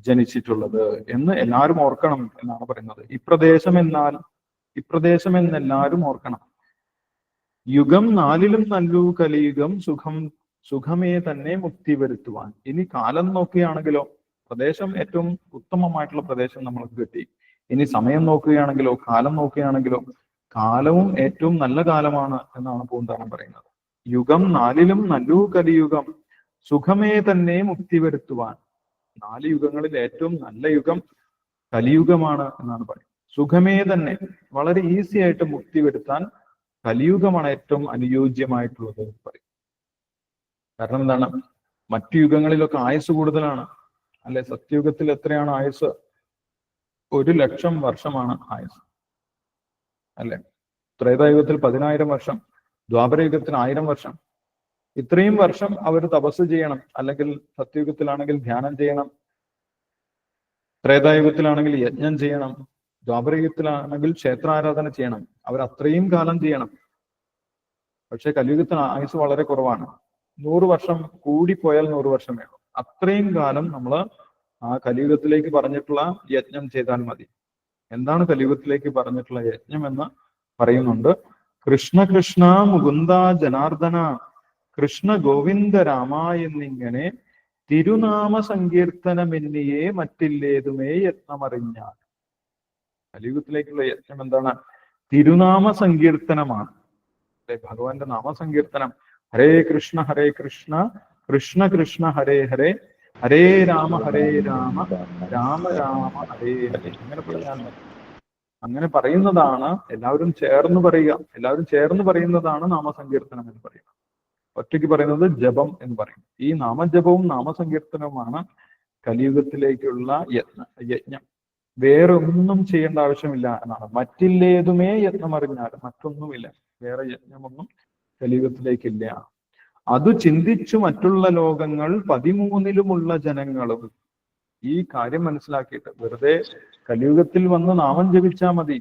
Speaker 1: ജനിച്ചിട്ടുള്ളത് എന്ന് എല്ലാവരും ഓർക്കണം എന്നാണ് പറയുന്നത്. ഇപ്രദേശം എന്നെല്ലാവരും ഓർക്കണം. യുഗം 4ലും നല്ലു കലിയുഗം സുഖമേ തന്നെ മുക്തി വരുത്തുവാൻ. ഇനി കാലം നോക്കുകയാണെങ്കിലോ പ്രദേശം ഏറ്റവും ഉത്തമമായിട്ടുള്ള പ്രദേശം നമ്മൾക്ക് കിട്ടി. ഇനി സമയം നോക്കുകയാണെങ്കിലോ കാലം നോക്കുകയാണെങ്കിലോ കാലവും ഏറ്റവും നല്ല കാലമാണ് എന്നാണ് പൂന്താനം പറയുന്നത്. യുഗം നാലിലും നല്ലൂ കലിയുഗം സുഖമേ തന്നെ മുക്തി വരുത്തുവാൻ. 4 യുഗങ്ങളിൽ ഏറ്റവും നല്ല യുഗം കലിയുഗമാണ് എന്നാണ് പറയുന്നത്. സുഖമേ തന്നെ, വളരെ ഈസി ആയിട്ട് മുക്തി വരുത്താൻ കലിയുഗമാണ് ഏറ്റവും അനുയോജ്യമായിട്ടുള്ളത് എന്ന് പറയും. കാരണം എന്താണ്? മറ്റു യുഗങ്ങളിലൊക്കെ ആയുസ് കൂടുതലാണ് അല്ലെ? സത്യയുഗത്തിൽ എത്രയാണ് ആയുസ്? 1,00,000 വർഷമാണ് ആയുസ് അല്ലെ? ത്രേതായുഗത്തിൽ 10,000 വർഷം, ദ്വാപരയുഗത്തിൽ 1000 വർഷം. ഇത്രയും വർഷം അവർ തപസ് ചെയ്യണം, അല്ലെങ്കിൽ സത്യയുഗത്തിലാണെങ്കിൽ ധ്യാനം ചെയ്യണം, ത്രേതായുഗത്തിലാണെങ്കിൽ യജ്ഞം ചെയ്യണം, ദ്വാപരയുഗത്തിലാണെങ്കിൽ ക്ഷേത്രാരാധന ചെയ്യണം. അവർ അത്രയും കാലം ചെയ്യണം. പക്ഷെ കലിയുഗത്തിന് ആയുസ് വളരെ കുറവാണ്. 100 വർഷം, കൂടിപ്പോയാൽ 100 വർഷം വേണം. അത്രയും കാലം നമ്മൾ ആ കലിയുഗത്തിലേക്ക് പറഞ്ഞിട്ടുള്ള യജ്ഞം ചെയ്താൽ മതി. എന്താണ് കലിയുഗത്തിലേക്ക് പറഞ്ഞിട്ടുള്ള യജ്ഞം എന്ന് പറയുന്നുണ്ട്. കൃഷ്ണ കൃഷ്ണ മുകുന്ദ ജനാർദ്ദന കൃഷ്ണ ഗോവിന്ദ രാമ എന്നിങ്ങനെ തിരുനാമ സങ്കീർത്തനമെന്നിയേ മറ്റില്ലേതുമേ യത്നമറിഞ്ഞാൽ. കലിയുഗത്തിലേക്കുള്ള യജ്ഞം എന്താണ്? തിരുനാമ സങ്കീർത്തനമാണ്. ഭഗവാന്റെ നാമസങ്കീർത്തനം. ഹരേ കൃഷ്ണ കൃഷ്ണ കൃഷ്ണ ഹരേ ഹരേ, ഹരേ രാമ രാമ രാമ ഹരേ ഹരേ. അങ്ങനെ പറഞ്ഞാൽ മതി. അങ്ങനെ പറയുന്നതാണ്, എല്ലാവരും ചേർന്ന് പറയുക. എല്ലാവരും ചേർന്ന് പറയുന്നതാണ് നാമസങ്കീർത്തനം എന്ന് പറയുന്നത്. ഒറ്റയ്ക്ക് പറയുന്നത് ജപം എന്ന് പറയും. ഈ നാമജപവും നാമസങ്കീർത്തനവുമാണ് കലിയുഗത്തിലേക്കുള്ള യജ്ഞം. വേറെ ഒന്നും ചെയ്യേണ്ട ആവശ്യമില്ല എന്നാണ്. മറ്റില്ലേതുമേ യത്നമറിഞ്ഞാൽ, മറ്റൊന്നുമില്ല, വേറെ യജ്ഞമൊന്നും കലിയുഗത്തിലേക്കില്ല. അത് ചിന്തിച്ചു മറ്റുള്ള ലോകങ്ങൾ 13-ലുമുള്ള ജനങ്ങളും. ഈ കാര്യം മനസ്സിലാക്കിയിട്ട് വെറുതെ കലിയുഗത്തിൽ വന്ന് നാമം ജപിച്ചാൽ മതി,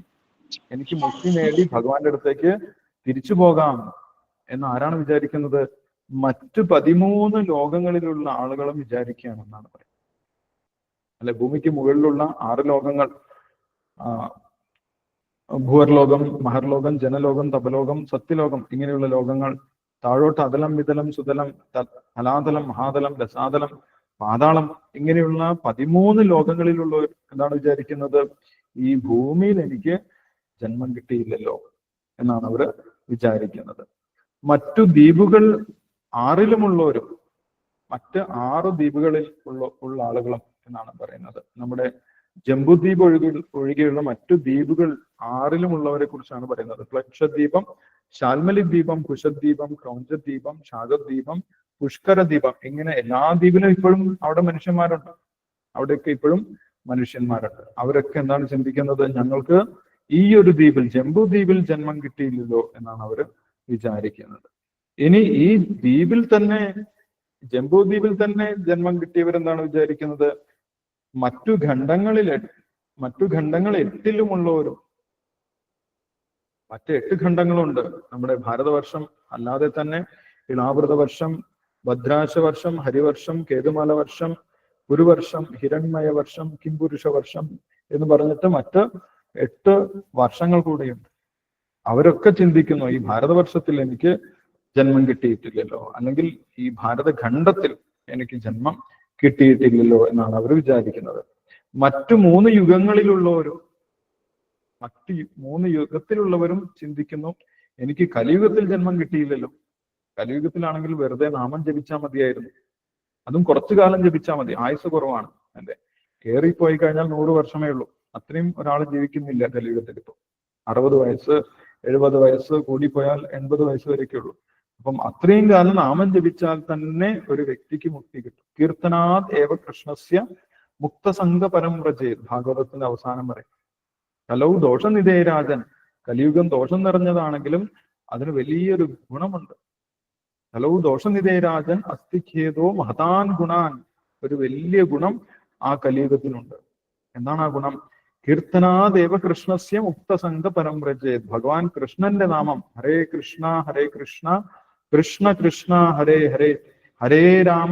Speaker 1: എനിക്ക് മുക്തി നേടി ഭഗവാന്റെ അടുത്തേക്ക് തിരിച്ചു പോകാം എന്ന് ആരാണ് വിചാരിക്കുന്നത്? മറ്റു 13 ലോകങ്ങളിലുള്ള ആളുകളും വിചാരിക്കുകയാണെന്നാണ് പറയുന്നത്. അല്ലെ, ഭൂമിക്ക് മുകളിലുള്ള 6 ലോകങ്ങൾ, ഭൂവർലോകം, മഹർലോകം, ജനലോകം, തപലോകം, സത്യലോകം, ഇങ്ങനെയുള്ള ലോകങ്ങൾ. താഴോട്ട് അതലം, വിതലം, സുതലം, ഹലാതലം, മഹാതലം, രസാതലം, പാതാളം, ഇങ്ങനെയുള്ള 13 ലോകങ്ങളിലുള്ളവർ എന്താണ് വിചാരിക്കുന്നത്? ഈ ഭൂമിയിൽ എനിക്ക് ജന്മം കിട്ടിയില്ലല്ലോ എന്നാണ് അവർ വിചാരിക്കുന്നത്. മറ്റു ദ്വീപുകൾ 6-ലുമുള്ളവരും, മറ്റ് 6 ദ്വീപുകളിൽ ഉള്ള ആളുകളും എന്നാണ് പറയുന്നത്. നമ്മുടെ ജംബുദ്വീപ് ഒഴികെയുള്ള മറ്റു ദ്വീപുകൾ 6-ലുമുള്ളവരെ കുറിച്ചാണ് പറയുന്നത്. ലക്ഷദ്വീപം, ശാൽമലി ദ്വീപം, കുശദ്വീപം, ക്രൗഞ്ചദ്വീപം, ശാഗദ്വീപം, പുഷ്കരദ്വീപം, ഇങ്ങനെ എല്ലാ ദ്വീപിലും ഇപ്പോഴും അവിടെ മനുഷ്യന്മാരുണ്ട്. അവിടെയൊക്കെ ഇപ്പോഴും മനുഷ്യന്മാരുണ്ട്. അവരൊക്കെ എന്താണ് ചിന്തിക്കുന്നത്? ഞങ്ങൾക്ക് ഈ ഒരു ദ്വീപിൽ, ജംബുദ്വീപിൽ ജന്മം കിട്ടിയില്ലല്ലോ എന്നാണ് അവർ വിചാരിക്കുന്നത്. ഇനി ഈ ദ്വീപിൽ തന്നെ, ജംബുദ്വീപിൽ തന്നെ ജന്മം കിട്ടിയവരെന്താണ് വിചാരിക്കുന്നത്? മറ്റു ഖണ്ഡങ്ങൾ 8-ലുമുള്ളവരും, മറ്റ് 8 ഖണ്ഡങ്ങളുണ്ട്. നമ്മുടെ ഭാരതവർഷം അല്ലാതെ തന്നെ ഇളാവൃത വർഷം, ഭദ്രാശ വർഷം, ഹരിവർഷം, കേതുമാല വർഷം, പുരുവർഷം, ഹിരൺമയ വർഷം, കിംപുരുഷ വർഷം എന്ന് പറഞ്ഞിട്ട് മറ്റ് 8 വർഷങ്ങൾ കൂടെയുണ്ട്. അവരൊക്കെ ചിന്തിക്കുന്നു, ഈ ഭാരതവർഷത്തിൽ എനിക്ക് ജന്മം കിട്ടിയിട്ടില്ലല്ലോ, അല്ലെങ്കിൽ ഈ ഭാരതഖണ്ഡത്തിൽ എനിക്ക് ജന്മം കിട്ടിയിട്ടില്ലല്ലോ എന്നാണ് അവർ വിചാരിക്കുന്നത്. മറ്റു 3 യുഗങ്ങളിലുള്ളവരും, മറ്റു 3 യുഗത്തിലുള്ളവരും ചിന്തിക്കുന്നു, എനിക്ക് കലിയുഗത്തിൽ ജന്മം കിട്ടിയില്ലല്ലോ. കലിയുഗത്തിലാണെങ്കിൽ വെറുതെ നാമം ജപിച്ചാൽ മതിയായിരുന്നു, അതും കുറച്ചു കാലം ജപിച്ചാൽ മതി, ആയുസ് കുറവാണ്. അല്ലെ, കയറിപ്പോയി കഴിഞ്ഞാൽ 100 വർഷമേ ഉള്ളൂ. അത്രയും ഒരാൾ ജീവിക്കുന്നില്ല കലിയുഗത്തിൽ. ഇപ്പോൾ 60 വയസ്സ്, 70 വയസ്സ്, കൂടിപ്പോയാൽ 80 വയസ്സ് വരെയൊക്കെ ഉള്ളൂ. അപ്പം അത്രയും കാലം നാമം ജപിച്ചാൽ തന്നെ ഒരു വ്യക്തിക്ക് മുക്തി കിട്ടും. കീർത്തനാത് ഏവ കൃഷ്ണസ്യ മുക്തസംഗ പരം വ്രജേത്, ഭാഗവതത്തിന്റെ അവസാനം പറയും. കലൗ ദോഷനിധേയരാജൻ, കലിയുഗം ദോഷം നിറഞ്ഞതാണെങ്കിലും അതിന് വലിയൊരു ഗുണമുണ്ട്. കലൗ ദോഷനിധേയരാജൻ അസ്ഥിഖേദോ മഹതാൻ ഗുണാൻ, ഒരു വലിയ ഗുണം ആ കലിയുഗത്തിനുണ്ട്. എന്താണ് ആ ഗുണം? കീർത്തനാദേവ കൃഷ്ണസ്യ മുക്തസംഗ പരം വ്രജേത്, ഭഗവാൻ കൃഷ്ണന്റെ നാമം ഹരേ കൃഷ്ണ കൃഷ്ണ കൃഷ്ണ ഹരേ ഹരേ, ഹരേ രാമ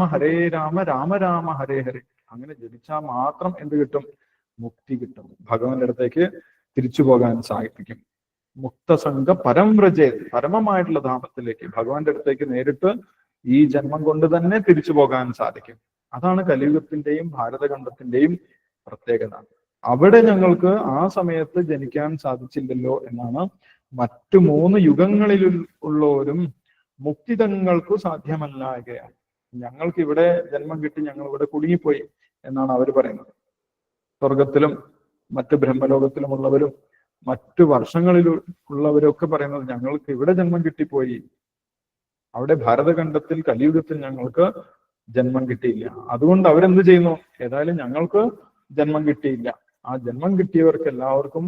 Speaker 1: രാമ രാമ ഹരേ ഹരേ, അങ്ങനെ ജപിച്ചാൽ മാത്രം എന്ത് കിട്ടും? മുക്തി കിട്ടും. ഭഗവാന്റെ അടുത്തേക്ക് തിരിച്ചു പോകാൻ സാധിക്കും. മുക്തസംഗ പരം വ്രജേത്, പരമമായിട്ടുള്ള ധാമത്തിലേക്ക്, ഭഗവാന്റെ അടുത്തേക്ക് നേരിട്ട് ഈ ജന്മം കൊണ്ട് തന്നെ തിരിച്ചു പോകാൻ സാധിക്കും. അതാണ് കലിയുഗത്തിന്റെയും ഭാരതഖണ്ഡത്തിന്റെയും പ്രത്യേകത. അവിടെ ഞങ്ങൾക്ക് ആ സമയത്ത് ജനിക്കാൻ സാധിച്ചില്ലല്ലോ എന്നാണ് മറ്റു 3 യുഗങ്ങളിൽ ഉള്ളവരും മുക്തിതങ്ങൾക്കു സാധ്യമല്ലായകയാണ്. ഞങ്ങൾക്ക് ഇവിടെ ജന്മം കിട്ടി, ഞങ്ങൾ ഇവിടെ കുടുങ്ങിപ്പോയി എന്നാണ് അവർ പറയുന്നത്. സ്വർഗത്തിലും മറ്റ് ബ്രഹ്മലോകത്തിലുമുള്ളവരും മറ്റു വർഷങ്ങളിലുള്ളവരൊക്കെ പറയുന്നത് ഞങ്ങൾക്ക് ഇവിടെ ജന്മം കിട്ടിപ്പോയി, അവിടെ ഭാരതഖണ്ഡത്തിൽ കലിയുഗത്തിൽ ഞങ്ങൾക്ക് ജന്മം കിട്ടിയില്ല. അതുകൊണ്ട് അവരെന്ത് ചെയ്യുന്നു? ഏതായാലും ഞങ്ങൾക്ക് ജന്മം കിട്ടിയില്ല, ആ ജന്മം കിട്ടിയവർക്ക് എല്ലാവർക്കും,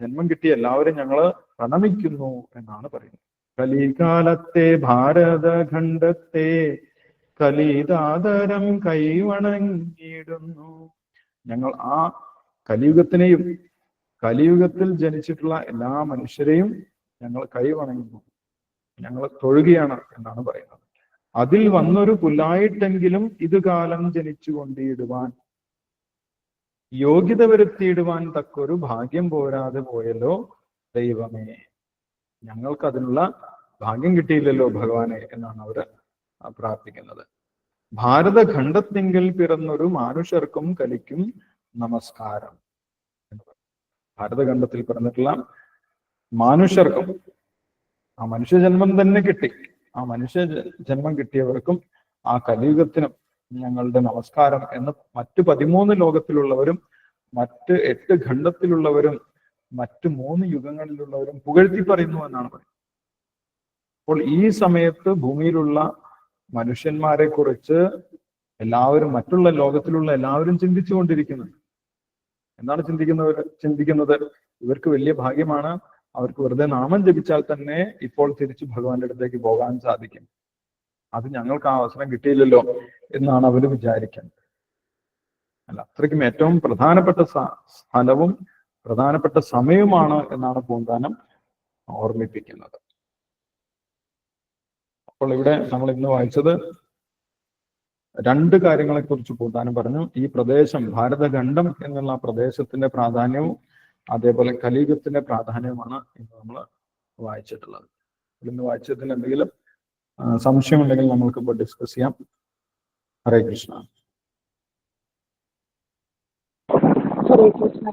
Speaker 1: ജന്മം കിട്ടിയ എല്ലാവരും ഞങ്ങള് പ്രണമിക്കുന്നു എന്നാണ് പറയുന്നത്. കലികാലത്തെ ഭാരതഖണ്ഡത്തെ കലിതാദരം കൈവണങ്ങിയിടുന്നു. ഞങ്ങൾ ആ കലിയുഗത്തിനെയും കലിയുഗത്തിൽ ജനിച്ചിട്ടുള്ള എല്ലാ മനുഷ്യരെയും ഞങ്ങൾ കൈവണങ്ങുന്നു, ഞങ്ങൾ തൊഴുകയാണ് എന്നാണ് പറയുന്നത്. അതിൽ വന്നൊരു പുല്ലായിട്ടെങ്കിലും ഇതുകാലം ജനിച്ചു കൊണ്ടിടുവാൻ, യോഗ്യത വരുത്തിയിടുവാൻ തക്കൊരു ഭാഗ്യം പോരാതെ പോയല്ലോ ദൈവമേ, ഞങ്ങൾക്ക് അതിനുള്ള ഭാഗ്യം കിട്ടിയില്ലല്ലോ ഭഗവാനെ എന്നാണ് അവര് പ്രാർത്ഥിക്കുന്നത്. ഭാരതഖണ്ഡത്തിങ്കിൽ പിറന്നൊരു മാനുഷർക്കും കലിക്കും നമസ്കാരം. ഭാരതഖണ്ഡത്തിൽ പിറന്നിട്ടുള്ള മാനുഷർക്കും, ആ മനുഷ്യജന്മം തന്നെ കിട്ടി, ആ മനുഷ്യ ജന്മം കിട്ടിയവർക്കും ആ കലിയുഗത്തിനും ഞങ്ങളുടെ നമസ്കാരം എന്ന് മറ്റു 13 ലോകത്തിലുള്ളവരും മറ്റ് 8 ഖണ്ഡത്തിലുള്ളവരും മറ്റു 3 യുഗങ്ങളിലുള്ളവരും പുകഴ്ത്തി പറയുന്നു എന്നാണ് പറയുന്നത്. അപ്പോൾ ഈ സമയത്ത് ഭൂമിയിലുള്ള മനുഷ്യന്മാരെ കുറിച്ച് എല്ലാവരും, മറ്റുള്ള ലോകത്തിലുള്ള എല്ലാവരും ചിന്തിച്ചുകൊണ്ടിരിക്കുന്നുണ്ട്. എന്താണ് ചിന്തിക്കുന്നത്? ഇവർക്ക് വലിയ ഭാഗ്യമാണ്, അവർക്ക് വെറുതെ നാമം ജപിച്ചാൽ തന്നെ ഇപ്പോൾ തിരിച്ചു ഭഗവാന്റെ അടുത്തേക്ക് പോകാൻ സാധിക്കും, അത് ഞങ്ങൾക്ക് ആ അവസരം കിട്ടിയില്ലല്ലോ എന്നാണ് അവർ വിചാരിക്കുന്നത്. അല്ല, അത്രയ്ക്കും ഏറ്റവും പ്രധാനപ്പെട്ട സ്ഥലവും പ്രധാനപ്പെട്ട സമയവുമാണ് എന്നാണ് പൂന്താനം ഓർമ്മിപ്പിക്കുന്നത്. അപ്പോൾ ഇവിടെ നമ്മൾ ഇന്ന് വായിച്ചത് 2 കാര്യങ്ങളെ കുറിച്ച് പൂന്താനം പറഞ്ഞു. ഈ പ്രദേശം, ഭാരതഖണ്ഡം എന്നുള്ള പ്രദേശത്തിന്റെ പ്രാധാന്യവും അതേപോലെ കലിയുഗത്തിന്റെ പ്രാധാന്യവുമാണ് ഇന്ന് നമ്മൾ വായിച്ചിട്ടുള്ളത്. ഇന്ന് വായിച്ചതിൽ എന്തെങ്കിലും സംശയമുണ്ടെങ്കിൽ നമ്മൾക്ക് ഇപ്പോൾ ഡിസ്കസ് ചെയ്യാം. ഹരേ കൃഷ്ണ.
Speaker 3: ഹരേ കൃഷ്ണ.